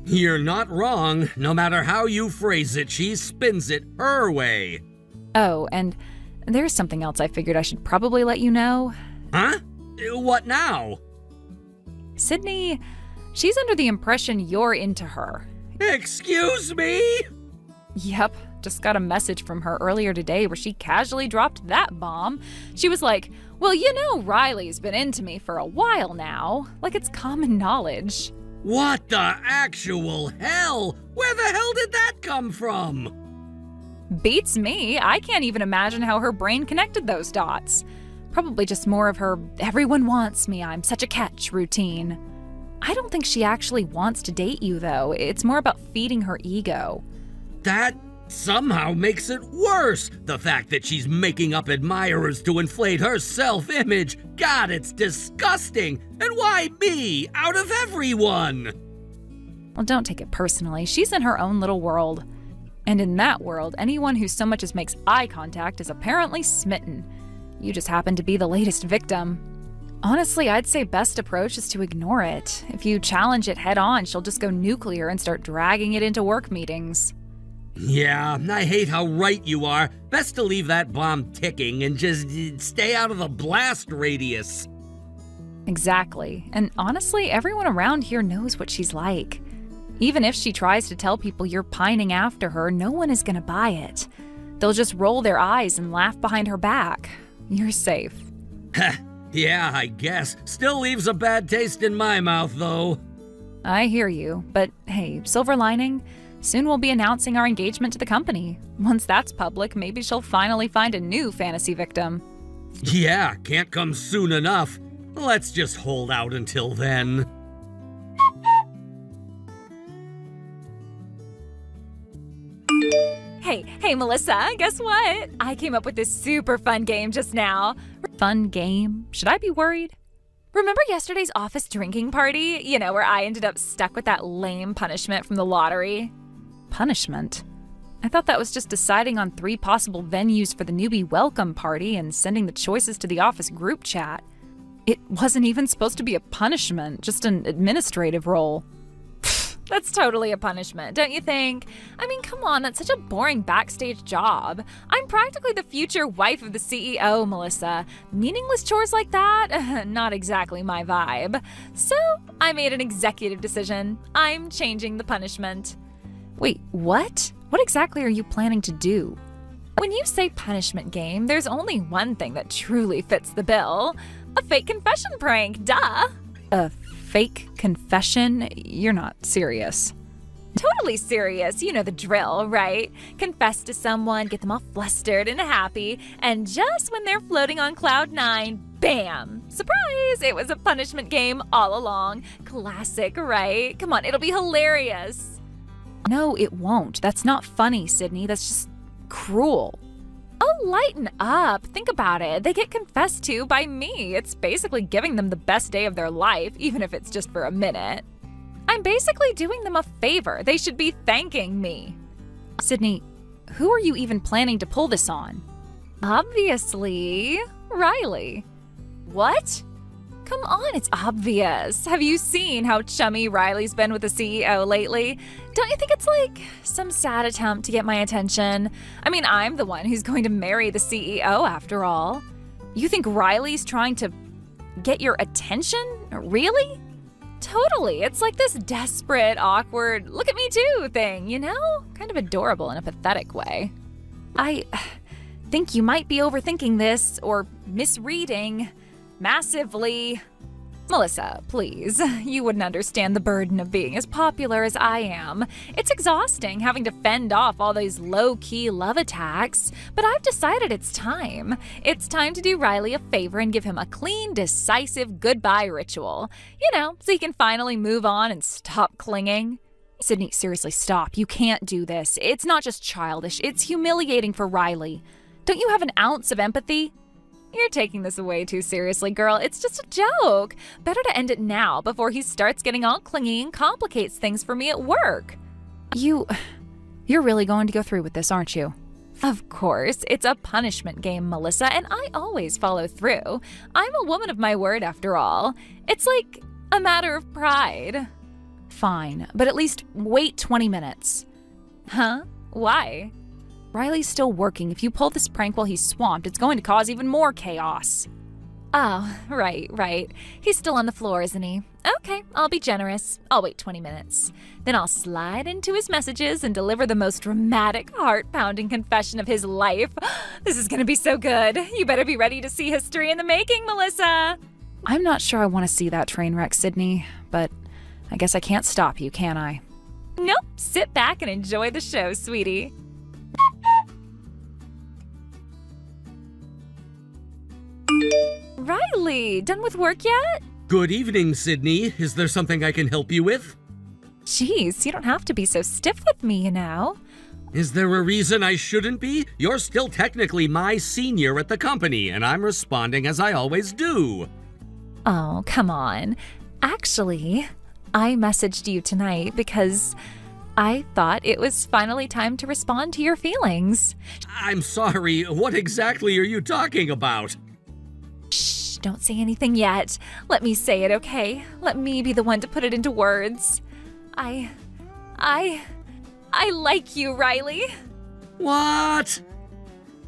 You're not wrong. No matter how you phrase it, she spins it her way. Oh, and there's something else I figured I should probably let you know. Huh? What now? Sydney, she's under the impression you're into her. Excuse me? Yep, just got a message from her earlier today where she casually dropped that bomb. She was like, well, you know Riley's been into me for a while now. Like it's common knowledge. What the actual hell? Where the hell did that come from? Beats me. I can't even imagine how her brain connected those dots. Probably just more of her everyone wants me, I'm such a catch routine. I don't think she actually wants to date you, though. It's more about feeding her ego. That somehow makes it worse. The fact that she's making up admirers to inflate her self-image. God, it's disgusting. And why me, out of everyone? Well, don't take it personally. She's in her own little world. And in that world, anyone who so much as makes eye contact is apparently smitten. You just happen to be the latest victim. Honestly, I'd say best approach is to ignore it. If you challenge it head on, she'll just go nuclear and start dragging it into work meetings. Yeah, I hate how right you are. Best to leave that bomb ticking and just stay out of the blast radius. Exactly. And honestly, everyone around here knows what she's like. Even if she tries to tell people you're pining after her, no one is gonna buy it. They'll just roll their eyes and laugh behind her back. You're safe. Yeah, I guess. Still leaves a bad taste in my mouth, though. I hear you, but hey, silver lining? Soon we'll be announcing our engagement to the company. Once that's public, maybe she'll finally find a new fantasy victim. Yeah, can't come soon enough. Let's just hold out until then. Hey, Melissa, guess what? I came up with this super fun game just now. Fun game? Should I be worried? Remember yesterday's office drinking party? You know, where I ended up stuck with that lame punishment from the lottery? Punishment? I thought that was just deciding on 3 possible venues for the newbie welcome party and sending the choices to the office group chat. It wasn't even supposed to be a punishment, just an administrative role. That's totally a punishment, don't you think? I mean, come on, that's such a boring backstage job. I'm practically the future wife of the CEO, Melissa. Meaningless chores like that? Not exactly my vibe. So, I made an executive decision. I'm changing the punishment. Wait, what? What exactly are you planning to do? When you say punishment game, there's only one thing that truly fits the bill. A fake confession prank, duh! A fake confession? You're not serious. Totally serious. You know the drill, right? Confess to someone, get them all flustered and happy, and just when they're floating on cloud 9, bam! Surprise! It was a punishment game all along. Classic, right? Come on, it'll be hilarious. No, it won't. That's not funny, Sydney. That's just cruel. Oh, lighten up. Think about it. They get confessed to by me. It's basically giving them the best day of their life, even if it's just for a minute. I'm basically doing them a favor. They should be thanking me. Sydney, who are you even planning to pull this on? Obviously, Riley. What? Come on, it's obvious. Have you seen how chummy Riley's been with the CEO lately? Don't you think it's like some sad attempt to get my attention? I mean, I'm the one who's going to marry the CEO after all. You think Riley's trying to get your attention? Really? Totally. It's like this desperate, awkward, look at me too thing, you know? Kind of adorable in a pathetic way. I think you might be overthinking this or misreading. Massively. Melissa, please. You wouldn't understand the burden of being as popular as I am. It's exhausting having to fend off all these low-key love attacks, but I've decided it's time. It's time to do Riley a favor and give him a clean, decisive goodbye ritual. You know, so he can finally move on and stop clinging. Sydney, seriously, stop. You can't do this. It's not just childish. It's humiliating for Riley. Don't you have an ounce of empathy? You're taking this way too seriously, girl. It's just a joke. Better to end it now before he starts getting all clingy and complicates things for me at work. You're really going to go through with this, aren't you? Of course. It's a punishment game, Melissa, and I always follow through. I'm a woman of my word, after all. It's like a matter of pride. Fine, but at least wait 20 minutes. Huh? Why? Riley's still working. If you pull this prank while he's swamped, it's going to cause even more chaos. Oh, right. He's still on the floor, isn't he? Okay, I'll be generous. I'll wait 20 minutes. Then I'll slide into his messages and deliver the most dramatic, heart-pounding confession of his life. This is going to be so good. You better be ready to see history in the making, Melissa. I'm not sure I want to see that train wreck, Sydney, but I guess I can't stop you, can I? Nope. Sit back and enjoy the show, sweetie. Riley, done with work yet? Good evening, Sydney. Is there something I can help you with? Jeez, you don't have to be so stiff with me, you know. Is there a reason I shouldn't be? You're still technically my senior at the company, and I'm responding as I always do. Oh, come on. Actually, I messaged you tonight because I thought it was finally time to respond to your feelings. I'm sorry, what exactly are you talking about? Shh, don't say anything yet. Let me say it, okay? Let me be the one to put it into words. I like you, Riley. What?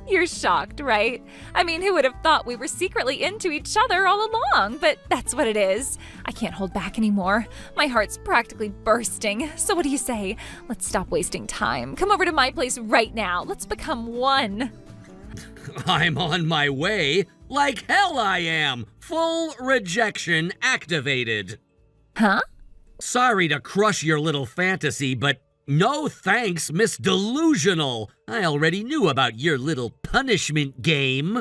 You're shocked, right? I mean, who would have thought we were secretly into each other all along? But that's what it is. I can't hold back anymore. My heart's practically bursting. So what do you say? Let's stop wasting time. Come over to my place right now. Let's become one. I'm on my way. Like hell I am. Full rejection activated. Huh? Sorry to crush your little fantasy, but no thanks, Miss Delusional. I already knew about your little punishment game.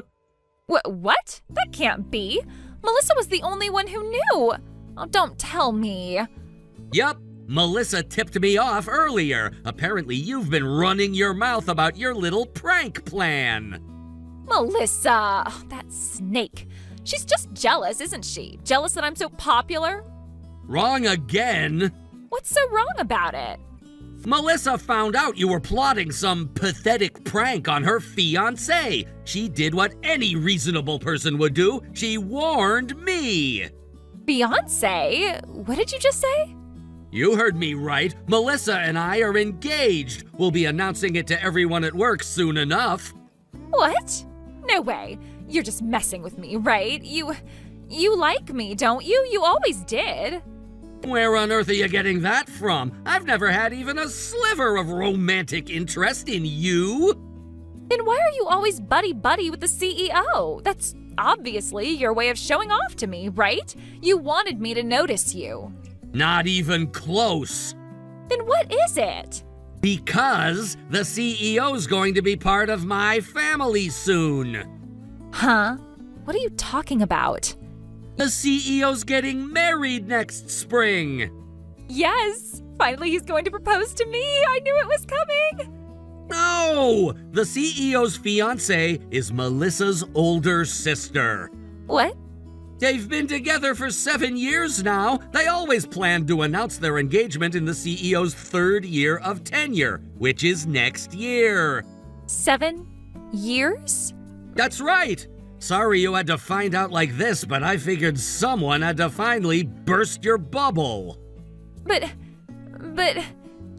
What? That can't be. Melissa was the only one who knew. Oh, don't tell me. Yup, Melissa tipped me off earlier. Apparently you've been running your mouth about your little prank plan. Melissa, oh, that snake. She's just jealous, isn't she? Jealous that I'm so popular? Wrong again. What's so wrong about it? Melissa found out you were plotting some pathetic prank on her fiancé. She did what any reasonable person would do. She warned me. Fiancé? What did you just say? You heard me right. Melissa and I are engaged. We'll be announcing it to everyone at work soon enough. What? No way. You're just messing with me, right? You like me, don't you? You always did. Where on earth are you getting that from? I've never had even a sliver of romantic interest in you. Then why are you always buddy-buddy with the CEO? That's obviously your way of showing off to me, right? You wanted me to notice you. Not even close. Then what is it? Because the CEO's going to be part of my family soon. Huh? What are you talking about? The CEO's getting married next spring. Yes! Finally he's going to propose to me! I knew it was coming! No! The CEO's fiancée is Melissa's older sister. What? They've been together for 7 years now. They always planned to announce their engagement in the CEO's 3rd year of tenure, which is next year. 7 years? That's right. Sorry you had to find out like this, but I figured someone had to finally burst your bubble. But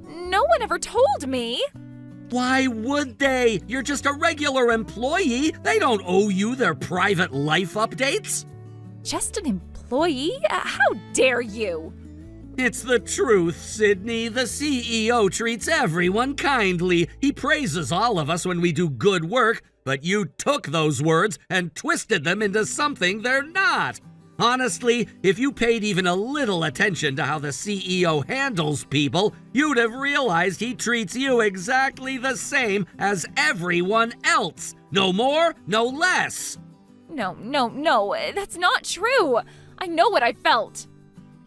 no one ever told me. Why would they? You're just a regular employee. They don't owe you their private life updates. Just an employee? How dare you? It's the truth, Sydney. The CEO treats everyone kindly. He praises all of us when we do good work, but you took those words and twisted them into something they're not. Honestly, if you paid even a little attention to how the CEO handles people, you'd have realized he treats you exactly the same as everyone else. No more, no less. No, that's not true. I know what I felt.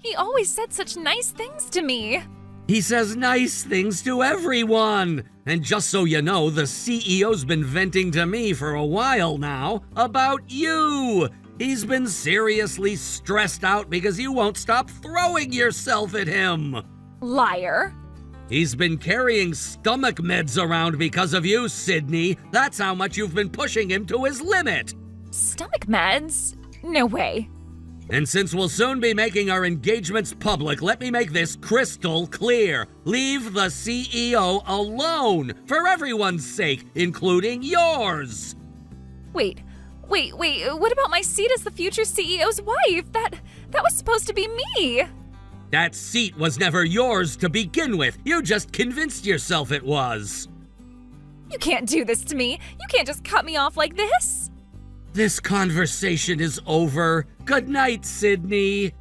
He always said such nice things to me. He says nice things to everyone. And just so you know, the CEO's been venting to me for a while now about you. He's been seriously stressed out because you won't stop throwing yourself at him. Liar. He's been carrying stomach meds around because of you, Sydney. That's how much you've been pushing him to his limit. Stomach meds? No way. And since we'll soon be making our engagements public, let me make this crystal clear. Leave the CEO alone, for everyone's sake, including yours. Wait, what about my seat as the future CEO's wife? That was supposed to be me. That seat was never yours to begin with. You just convinced yourself it was. You can't do this to me. You can't just cut me off like this. This conversation is over. Good night, Sydney.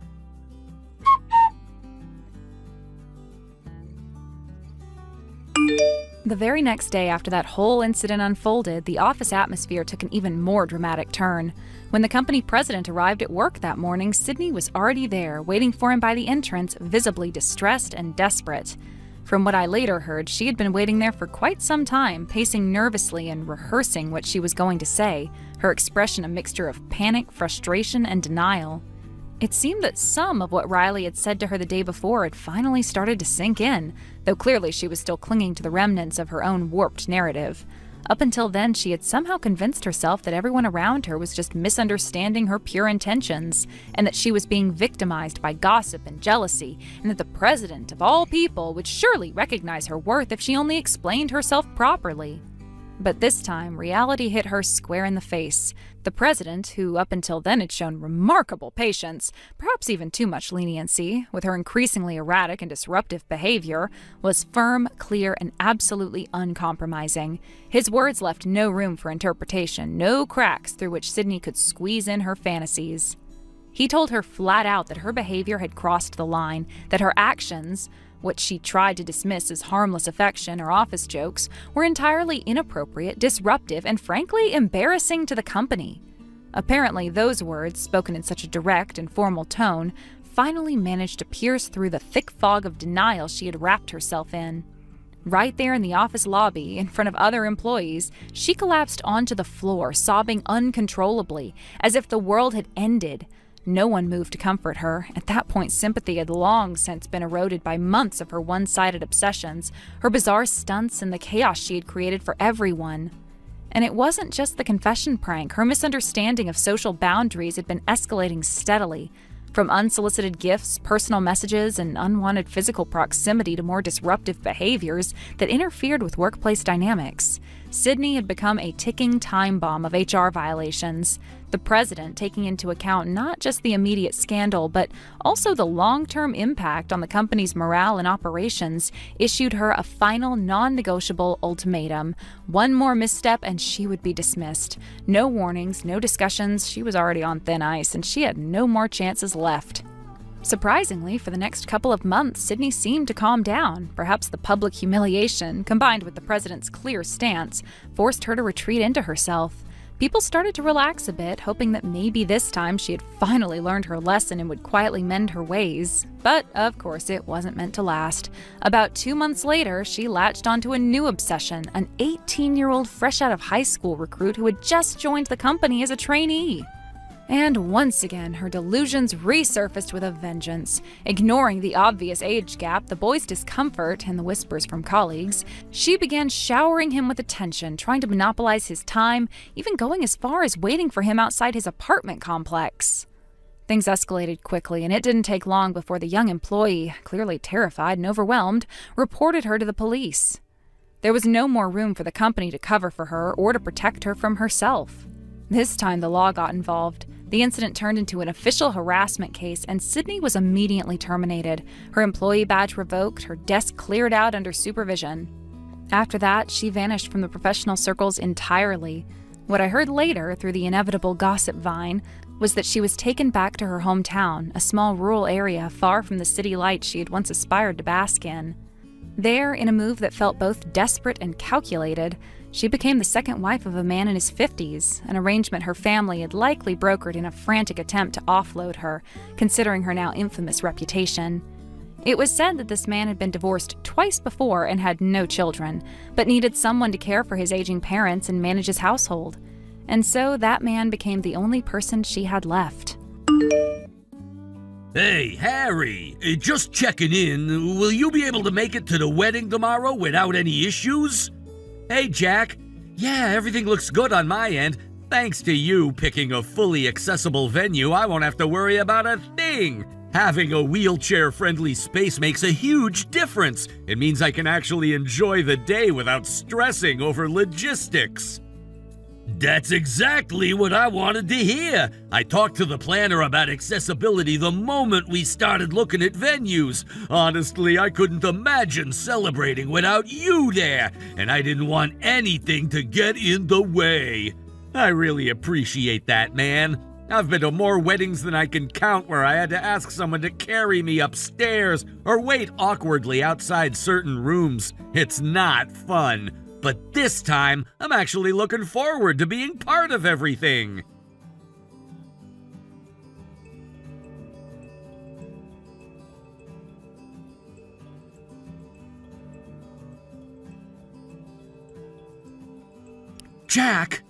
The very next day after that whole incident unfolded, the office atmosphere took an even more dramatic turn. When the company president arrived at work that morning, Sydney was already there, waiting for him by the entrance, visibly distressed and desperate. From what I later heard, she had been waiting there for quite some time, pacing nervously and rehearsing what she was going to say, her expression a mixture of panic, frustration, and denial. It seemed that some of what Riley had said to her the day before had finally started to sink in, though clearly she was still clinging to the remnants of her own warped narrative. Up until then, she had somehow convinced herself that everyone around her was just misunderstanding her pure intentions, and that she was being victimized by gossip and jealousy, and that the president, of all people, would surely recognize her worth if she only explained herself properly. But this time, reality hit her square in the face. The president, who up until then had shown remarkable patience, perhaps even too much leniency, with her increasingly erratic and disruptive behavior, was firm, clear, and absolutely uncompromising. His words left no room for interpretation, no cracks through which Sydney could squeeze in her fantasies. He told her flat out that her behavior had crossed the line, that her actions, what she tried to dismiss as harmless affection or office jokes, were entirely inappropriate, disruptive, and frankly embarrassing to the company. Apparently, those words, spoken in such a direct and formal tone, finally managed to pierce through the thick fog of denial she had wrapped herself in. Right there in the office lobby, in front of other employees, she collapsed onto the floor, sobbing uncontrollably, as if the world had ended. No one moved to comfort her. At that point, sympathy had long since been eroded by months of her one-sided obsessions, her bizarre stunts, and the chaos she had created for everyone. And it wasn't just the confession prank. Her misunderstanding of social boundaries had been escalating steadily. From unsolicited gifts, personal messages, and unwanted physical proximity to more disruptive behaviors that interfered with workplace dynamics. Sydney had become a ticking time bomb of HR violations. The president, taking into account not just the immediate scandal, but also the long-term impact on the company's morale and operations, issued her a final non-negotiable ultimatum. One more misstep and she would be dismissed. No warnings, no discussions. She was already on thin ice and she had no more chances left. Surprisingly, for the next couple of months, Sydney seemed to calm down. Perhaps the public humiliation, combined with the president's clear stance, forced her to retreat into herself. People started to relax a bit, hoping that maybe this time she had finally learned her lesson and would quietly mend her ways. But, of course, it wasn't meant to last. About 2 months later, she latched onto a new obsession, an 18-year-old fresh out of high school recruit who had just joined the company as a trainee. And once again, her delusions resurfaced with a vengeance. Ignoring the obvious age gap, the boy's discomfort, and the whispers from colleagues, she began showering him with attention, trying to monopolize his time, even going as far as waiting for him outside his apartment complex. Things escalated quickly, and it didn't take long before the young employee, clearly terrified and overwhelmed, reported her to the police. There was no more room for the company to cover for her or to protect her from herself. This time the law got involved. The incident turned into an official harassment case, and Sydney was immediately terminated. Her employee badge revoked, her desk cleared out under supervision. After that, she vanished from the professional circles entirely. What I heard later, through the inevitable gossip vine, was that she was taken back to her hometown, a small rural area far from the city lights she had once aspired to bask in. There, in a move that felt both desperate and calculated, she became the second wife of a man in his 50s, an arrangement her family had likely brokered in a frantic attempt to offload her, considering her now infamous reputation. It was said that this man had been divorced twice before and had no children, but needed someone to care for his aging parents and manage his household. And so that man became the only person she had left. Hey, Harry, just checking in. Will you be able to make it to the wedding tomorrow without any issues? Hey, Jack. Yeah, everything looks good on my end. Thanks to you picking a fully accessible venue, I won't have to worry about a thing. Having a wheelchair-friendly space makes a huge difference. It means I can actually enjoy the day without stressing over logistics. That's exactly what I wanted to hear. I talked to the planner about accessibility the moment we started looking at venues. Honestly, I couldn't imagine celebrating without you there, and I didn't want anything to get in the way. I really appreciate that, man. I've been to more weddings than I can count where I had to ask someone to carry me upstairs or wait awkwardly outside certain rooms. It's not fun. But this time, I'm actually looking forward to being part of everything. Jack,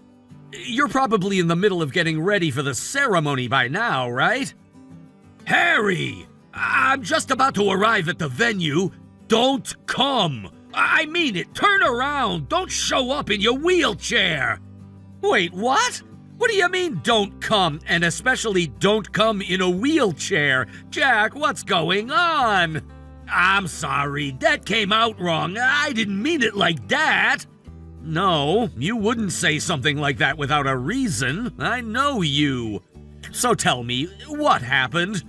you're probably in the middle of getting ready for the ceremony by now, right? Harry, I'm just about to arrive at the venue. Don't come. I mean it. Turn around. Don't show up in your wheelchair. Wait, what? What do you mean, don't come? And especially don't come in a wheelchair? Jack, what's going on? I'm sorry. That came out wrong. I didn't mean it like that. No, you wouldn't say something like that without a reason. I know you. So tell me, what happened?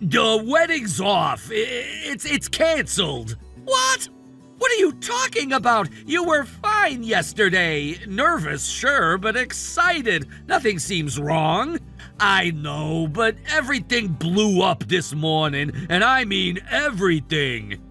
The wedding's off. It's canceled. What? What are you talking about? You were fine yesterday. Nervous, sure, but excited. Nothing seems wrong. I know, but everything blew up this morning, and I mean everything.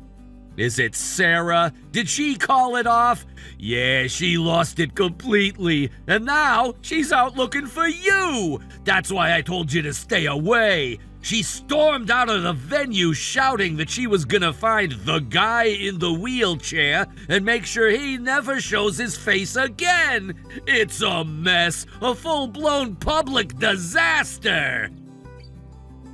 Is it Sarah? Did she call it off? Yeah, she lost it completely, and now she's out looking for you. That's why I told you to stay away. She stormed out of the venue shouting that she was gonna find the guy in the wheelchair and make sure he never shows his face again. It's a mess, a full-blown public disaster.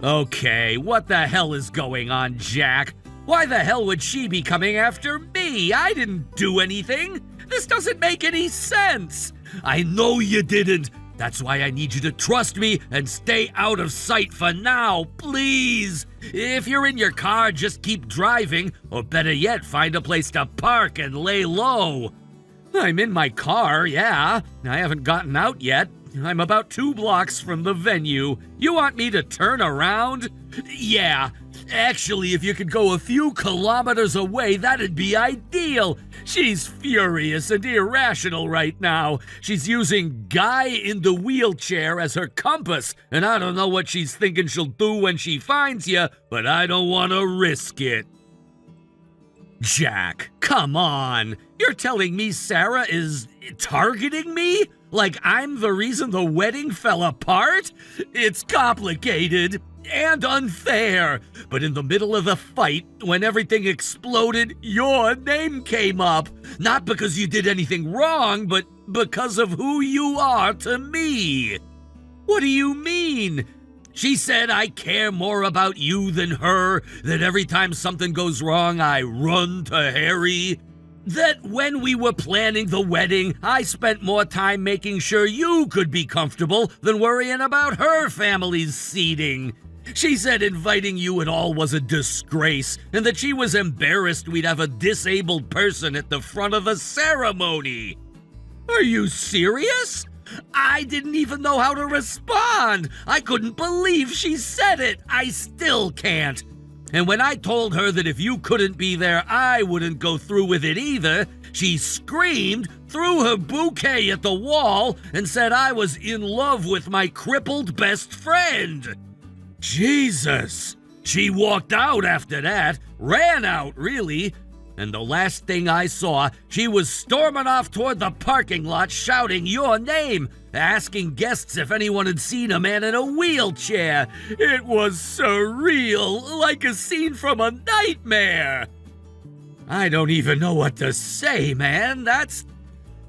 Okay, what the hell is going on, Jack? Why the hell would she be coming after me? I didn't do anything. This doesn't make any sense. I know you didn't. That's why I need you to trust me and stay out of sight for now, please. If you're in your car, just keep driving, or better yet, find a place to park and lay low. I'm in my car, yeah. I haven't gotten out yet. I'm about 2 blocks from the venue. You want me to turn around? Yeah. Actually, if you could go a few kilometers away, that'd be ideal. She's furious and irrational right now. She's using guy in the wheelchair as her compass, and I don't know what she's thinking she'll do when she finds you, but I don't want to risk it. Jack, come on. You're telling me Sarah is targeting me? Like I'm the reason the wedding fell apart? It's complicated and unfair, but in the middle of the fight, when everything exploded, your name came up. Not because you did anything wrong, but because of who you are to me. What do you mean? She said I care more about you than her, that every time something goes wrong, I run to Harry. That when we were planning the wedding, I spent more time making sure you could be comfortable than worrying about her family's seating. She said inviting you at all was a disgrace, and that she was embarrassed we'd have a disabled person at the front of the ceremony. Are you serious? I didn't even know how to respond. I couldn't believe she said it. I still can't. And when I told her that if you couldn't be there, I wouldn't go through with it either, she screamed, threw her bouquet at the wall, and said I was in love with my crippled best friend. Jesus! She walked out after that, ran out, really, and the last thing I saw, she was storming off toward the parking lot shouting your name, asking guests if anyone had seen a man in a wheelchair. It was surreal, like a scene from a nightmare. I don't even know what to say, man.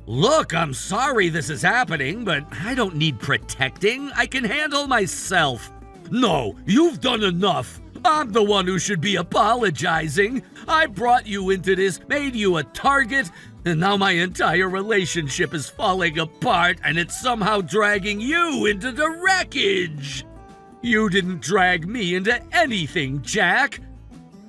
Look, I'm sorry this is happening, but I don't need protecting. I can handle myself. No, you've done enough. I'm the one who should be apologizing. I brought you into this, made you a target, and now my entire relationship is falling apart and it's somehow dragging you into the wreckage. You didn't drag me into anything, Jack.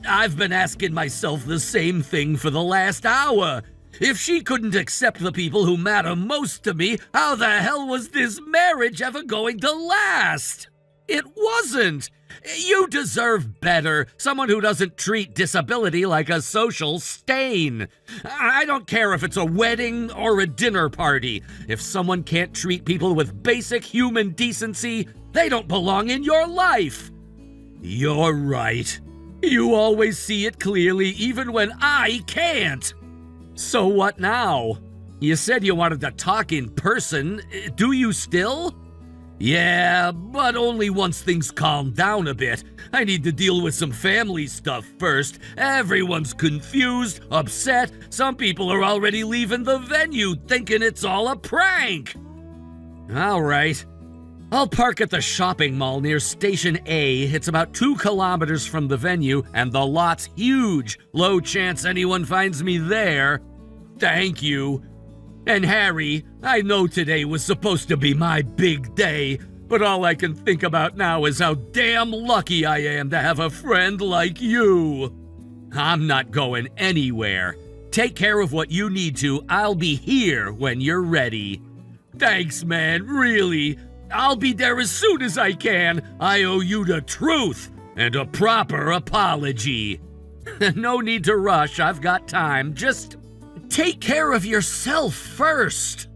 I've been asking myself the same thing for the last hour. If she couldn't accept the people who matter most to me, how the hell was this marriage ever going to last? It wasn't! You deserve better. Someone who doesn't treat disability like a social stain. I don't care if it's a wedding or a dinner party. If someone can't treat people with basic human decency, they don't belong in your life. You're right. You always see it clearly even when I can't. So what now? You said you wanted to talk in person. Do you still? Yeah, but only once things calm down a bit. I need to deal with some family stuff first. Everyone's confused, upset. Some people are already leaving the venue thinking it's all a prank. All right. I'll park at the shopping mall near Station A. It's about 2 kilometers from the venue, and the lot's huge. Low chance anyone finds me there. Thank you. And Harry, I know today was supposed to be my big day, but all I can think about now is how damn lucky I am to have a friend like you. I'm not going anywhere. Take care of what you need to. I'll be here when you're ready. Thanks, man, really. I'll be there as soon as I can. I owe you the truth and a proper apology. No need to rush. I've got time. Just take care of yourself first.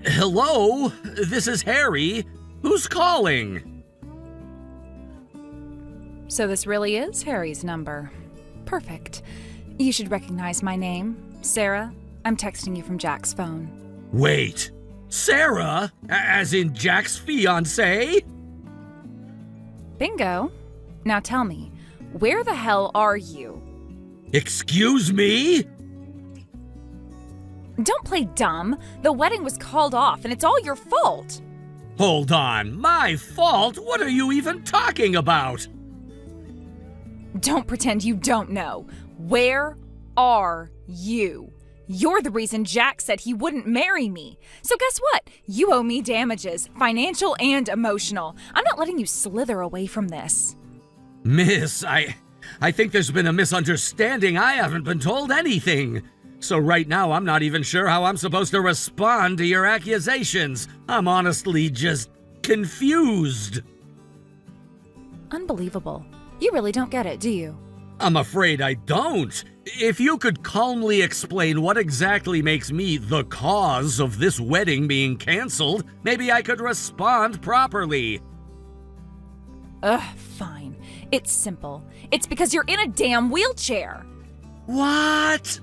Hello? This is Harry. Who's calling? So this really is Harry's number. Perfect. You should recognize my name. Sarah, I'm texting you from Jack's phone. Wait. Sarah? As in Jack's fiancée? Bingo. Now tell me, where the hell are you? Excuse me? Don't play dumb. The wedding was called off and it's all your fault. Hold on. My fault? What are you even talking about? Don't pretend you don't know. Where are you? You're the reason Jack said he wouldn't marry me. So guess what? You owe me damages, financial and emotional. I'm not letting you slither away from this. Miss, I think there's been a misunderstanding. I haven't been told anything. So right now, I'm not even sure how I'm supposed to respond to your accusations. I'm honestly just confused. Unbelievable. You really don't get it, do you? I'm afraid I don't. If you could calmly explain what exactly makes me the cause of this wedding being canceled, maybe I could respond properly. Fine. It's simple. It's because you're in a damn wheelchair. What?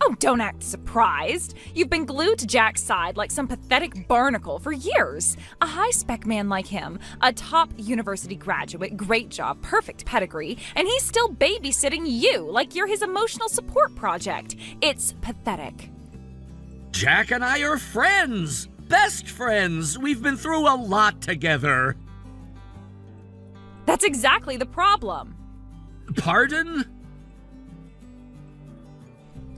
Oh, don't act surprised. You've been glued to Jack's side like some pathetic barnacle for years. A high-spec man like him, a top university graduate, great job, perfect pedigree, and he's still babysitting you like you're his emotional support project. It's pathetic. Jack and I are friends. Best friends. We've been through a lot together. That's exactly the problem. Pardon?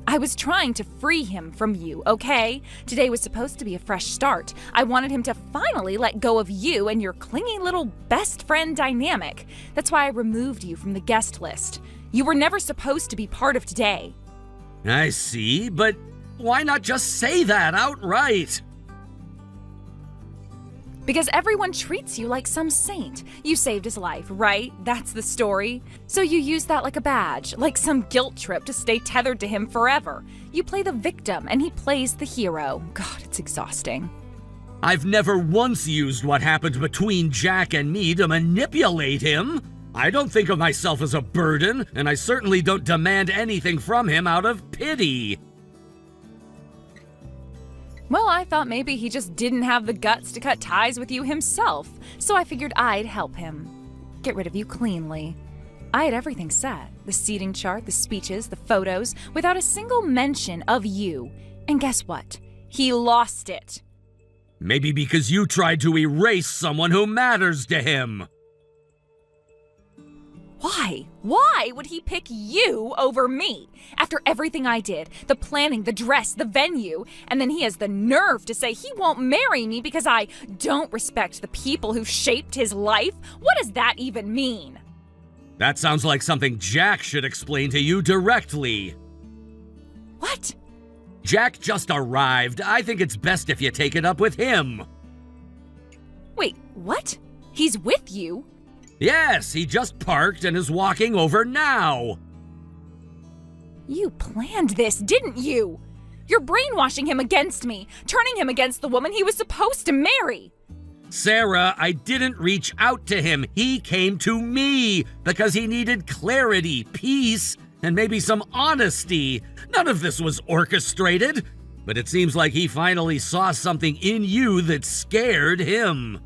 I was trying to free him from you, okay? Today was supposed to be a fresh start. I wanted him to finally let go of you and your clingy little best friend dynamic. That's why I removed you from the guest list. You were never supposed to be part of today. I see, but why not just say that outright? Because everyone treats you like some saint. You saved his life, right? That's the story. So you use that like a badge, like some guilt trip to stay tethered to him forever. You play the victim and he plays the hero. God, it's exhausting. I've never once used what happened between Jack and me to manipulate him. I don't think of myself as a burden, and I certainly don't demand anything from him out of pity. Well, I thought maybe he just didn't have the guts to cut ties with you himself, so I figured I'd help him. Get rid of you cleanly. I had everything set. The seating chart, the speeches, the photos, without a single mention of you. And guess what? He lost it. Maybe because you tried to erase someone who matters to him. Why? Why would he pick you over me? After everything I did, the planning, the dress, the venue, and then he has the nerve to say he won't marry me because I don't respect the people who shaped his life? What does that even mean? That sounds like something Jack should explain to you directly. What? Jack just arrived. I think it's best if you take it up with him. Wait, what? He's with you? Yes, he just parked and is walking over now. You planned this, didn't you? You're brainwashing him against me, turning him against the woman he was supposed to marry. Sarah, I didn't reach out to him. He came to me because he needed clarity, peace, and maybe some honesty. None of this was orchestrated, but it seems like he finally saw something in you that scared him.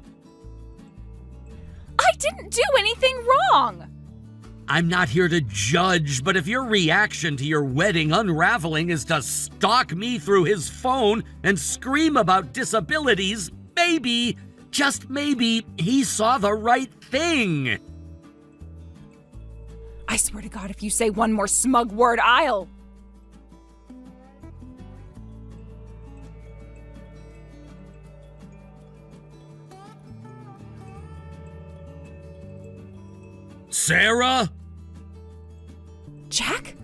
I didn't do anything wrong! I'm not here to judge, but if your reaction to your wedding unraveling is to stalk me through his phone and scream about disabilities, maybe, just maybe, he saw the right thing. I swear to God, if you say one more smug word, I'll... Sarah? Jack?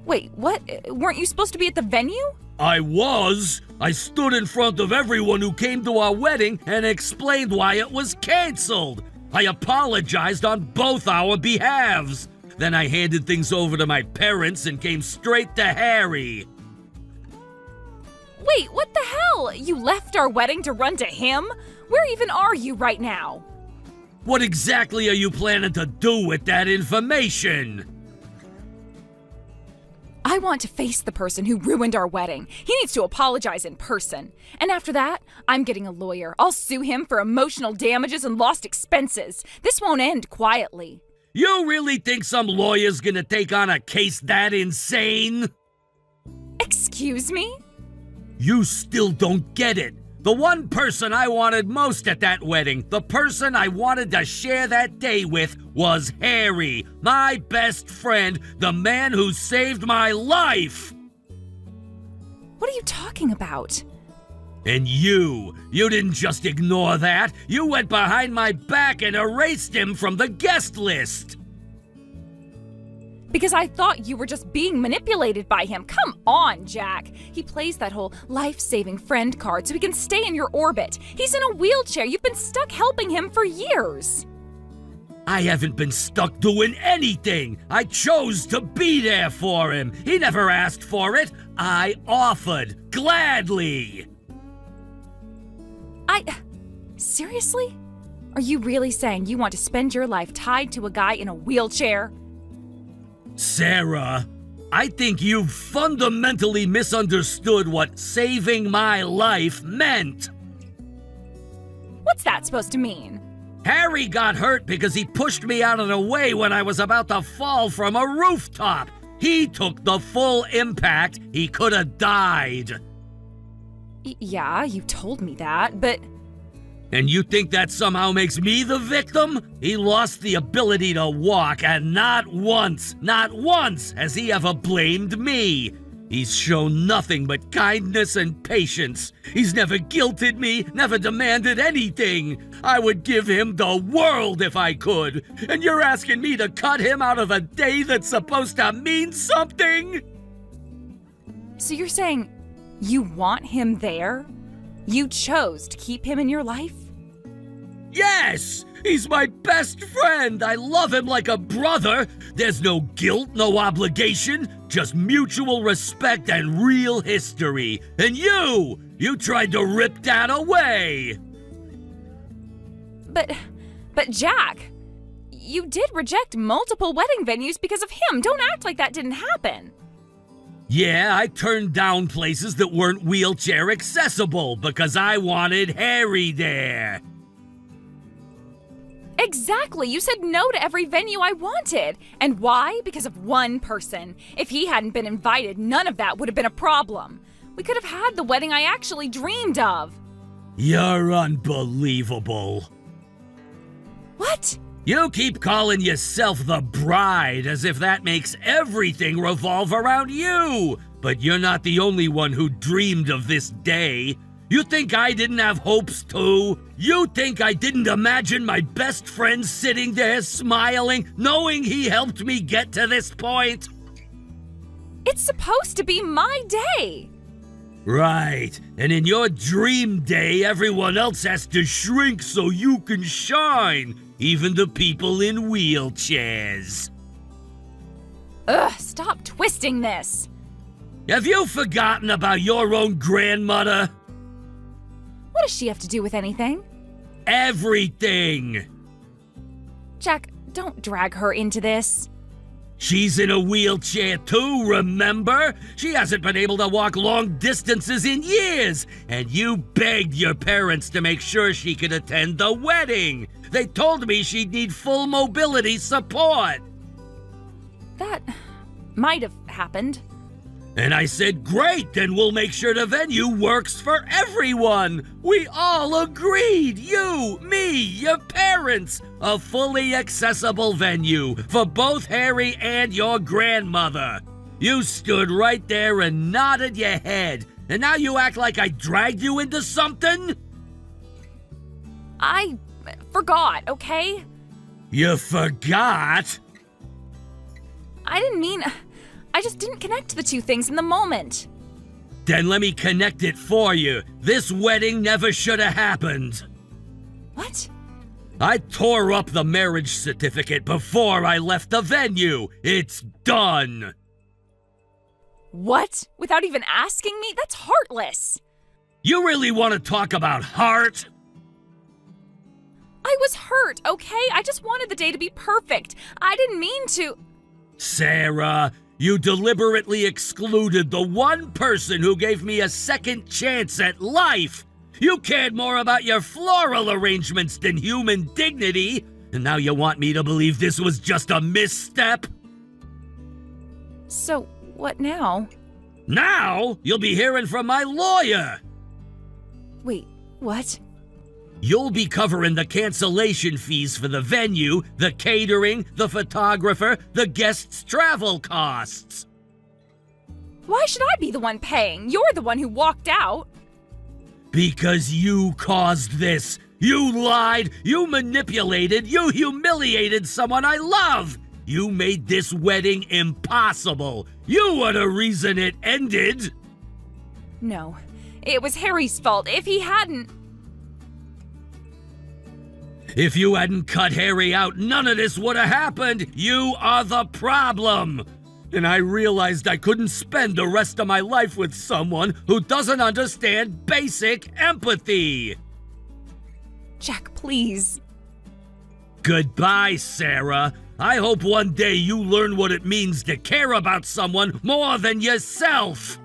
Wait, what? Weren't you supposed to be at the venue? I was. I stood in front of everyone who came to our wedding and explained why it was canceled. I apologized on both our behalves. Then I handed things over to my parents and came straight to Harry. Wait, what the hell? You left our wedding to run to him? Where even are you right now? What exactly are you planning to do with that information? I want to face the person who ruined our wedding. He needs to apologize in person. And after that, I'm getting a lawyer. I'll sue him for emotional damages and lost expenses. This won't end quietly. You really think some lawyer's gonna take on a case that insane? Excuse me? You still don't get it. The one person I wanted most at that wedding, the person I wanted to share that day with, was Harry, my best friend, the man who saved my life. What are you talking about? And you didn't just ignore that. You went behind my back and erased him from the guest list. Because I thought you were just being manipulated by him. Come on, Jack. He plays that whole life-saving friend card so he can stay in your orbit. He's in a wheelchair. You've been stuck helping him for years. I haven't been stuck doing anything. I chose to be there for him. He never asked for it. I offered, gladly. Seriously? Are you really saying you want to spend your life tied to a guy in a wheelchair? Sarah, I think you've fundamentally misunderstood what saving my life meant. What's that supposed to mean? Harry got hurt because he pushed me out of the way when I was about to fall from a rooftop. He took the full impact. He could have died. Yeah, you told me that, but... And you think that somehow makes me the victim? He lost the ability to walk, and not once has he ever blamed me. He's shown nothing but kindness and patience. He's never guilted me, never demanded anything. I would give him the world if I could. And you're asking me to cut him out of a day that's supposed to mean something? So you're saying you want him there? You chose to keep him in your life? Yes! He's my best friend! I love him like a brother! There's no guilt, no obligation, just mutual respect and real history. And you tried to rip that away! But Jack, you did reject multiple wedding venues because of him. Don't act like that didn't happen. Yeah, I turned down places that weren't wheelchair accessible because I wanted Harry there. Exactly. You said no to every venue I wanted. And why? Because of one person. If he hadn't been invited, none of that would have been a problem. We could have had the wedding I actually dreamed of. You're unbelievable. What? You keep calling yourself the bride as if that makes everything revolve around you. But you're not the only one who dreamed of this day. You think I didn't have hopes too? You think I didn't imagine my best friend sitting there smiling, knowing he helped me get to this point? It's supposed to be my day. Right, and in your dream day, everyone else has to shrink so you can shine, even the people in wheelchairs. Ugh, stop twisting this. Have you forgotten about your own grandmother? What does she have to do with anything? Everything! Jack, don't drag her into this. She's in a wheelchair too, remember? She hasn't been able to walk long distances in years, and you begged your parents to make sure she could attend the wedding. They told me she'd need full mobility support. That might have happened. And I said, great, then we'll make sure the venue works for everyone. We all agreed, you, me, your parents. A fully accessible venue for both Harry and your grandmother. You stood right there and nodded your head. And now you act like I dragged you into something? I forgot, okay? You forgot? I didn't mean... I just didn't connect the two things in the moment. Then let me connect it for you. This wedding never should have happened. What? I tore up the marriage certificate before I left the venue. It's done. What? Without even asking me? That's heartless. You really want to talk about heart? I was hurt, okay? I just wanted the day to be perfect. I didn't mean to... Sarah, you deliberately excluded the one person who gave me a second chance at life. You cared more about your floral arrangements than human dignity. And now you want me to believe this was just a misstep? So, what now? Now, you'll be hearing from my lawyer. Wait, what? You'll be covering the cancellation fees for the venue, the catering, the photographer, the guests' travel costs. Why should I be the one paying? You're the one who walked out. Because you caused this. You lied, you manipulated, you humiliated someone I love. You made this wedding impossible. You were the reason it ended. No, it was Harry's fault. If he hadn't... If you hadn't cut Harry out, none of this would have happened. You are the problem. And I realized I couldn't spend the rest of my life with someone who doesn't understand basic empathy. Jack, please. Goodbye, Sarah. I hope one day you learn what it means to care about someone more than yourself.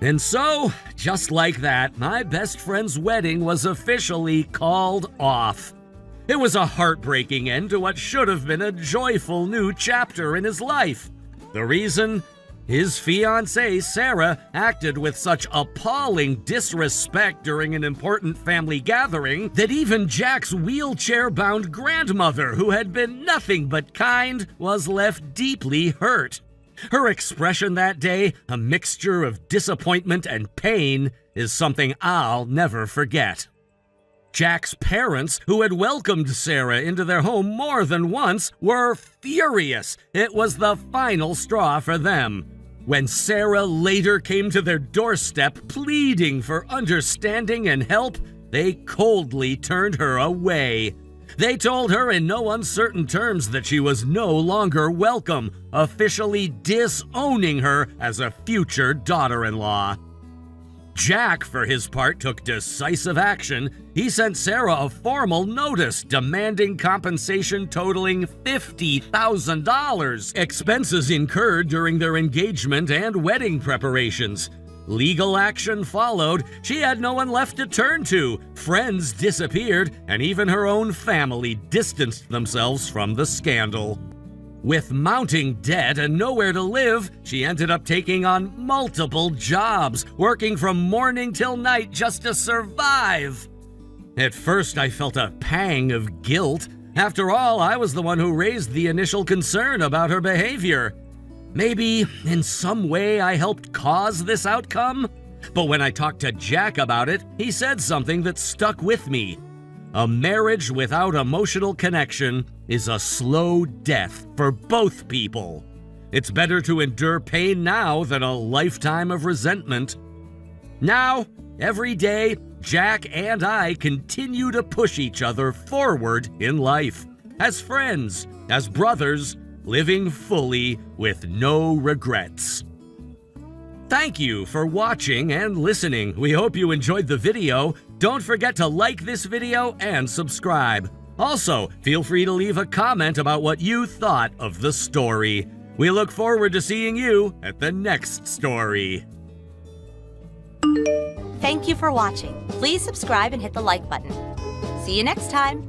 And so, just like that, my best friend's wedding was officially called off. It was a heartbreaking end to what should have been a joyful new chapter in his life. The reason? His fiancée, Sarah, acted with such appalling disrespect during an important family gathering that even Jack's wheelchair-bound grandmother, who had been nothing but kind, was left deeply hurt. Her expression that day, a mixture of disappointment and pain, is something I'll never forget. Jack's parents, who had welcomed Sarah into their home more than once, were furious. It was the final straw for them. When Sarah later came to their doorstep pleading for understanding and help, they coldly turned her away. They told her in no uncertain terms that she was no longer welcome, officially disowning her as a future daughter-in-law. Jack, for his part, took decisive action. He sent Sarah a formal notice demanding compensation totaling $50,000, expenses incurred during their engagement and wedding preparations. Legal action followed. She had no one left to turn to. Friends disappeared, and even her own family distanced themselves from the scandal. With mounting debt and nowhere to live, she ended up taking on multiple jobs, working from morning till night just to survive. At first, I felt a pang of guilt. After all, I was the one who raised the initial concern about her behavior. Maybe, in some way, I helped cause this outcome? But when I talked to Jack about it, he said something that stuck with me. A marriage without emotional connection is a slow death for both people. It's better to endure pain now than a lifetime of resentment. Now, every day, Jack and I continue to push each other forward in life. As friends, as brothers, living fully with no regrets. Thank you for watching and listening. We hope you enjoyed the video. Don't forget to like this video and subscribe. Also, feel free to leave a comment about what you thought of the story. We look forward to seeing you at the next story. Thank you for watching. Please subscribe and hit the like button. See you next time.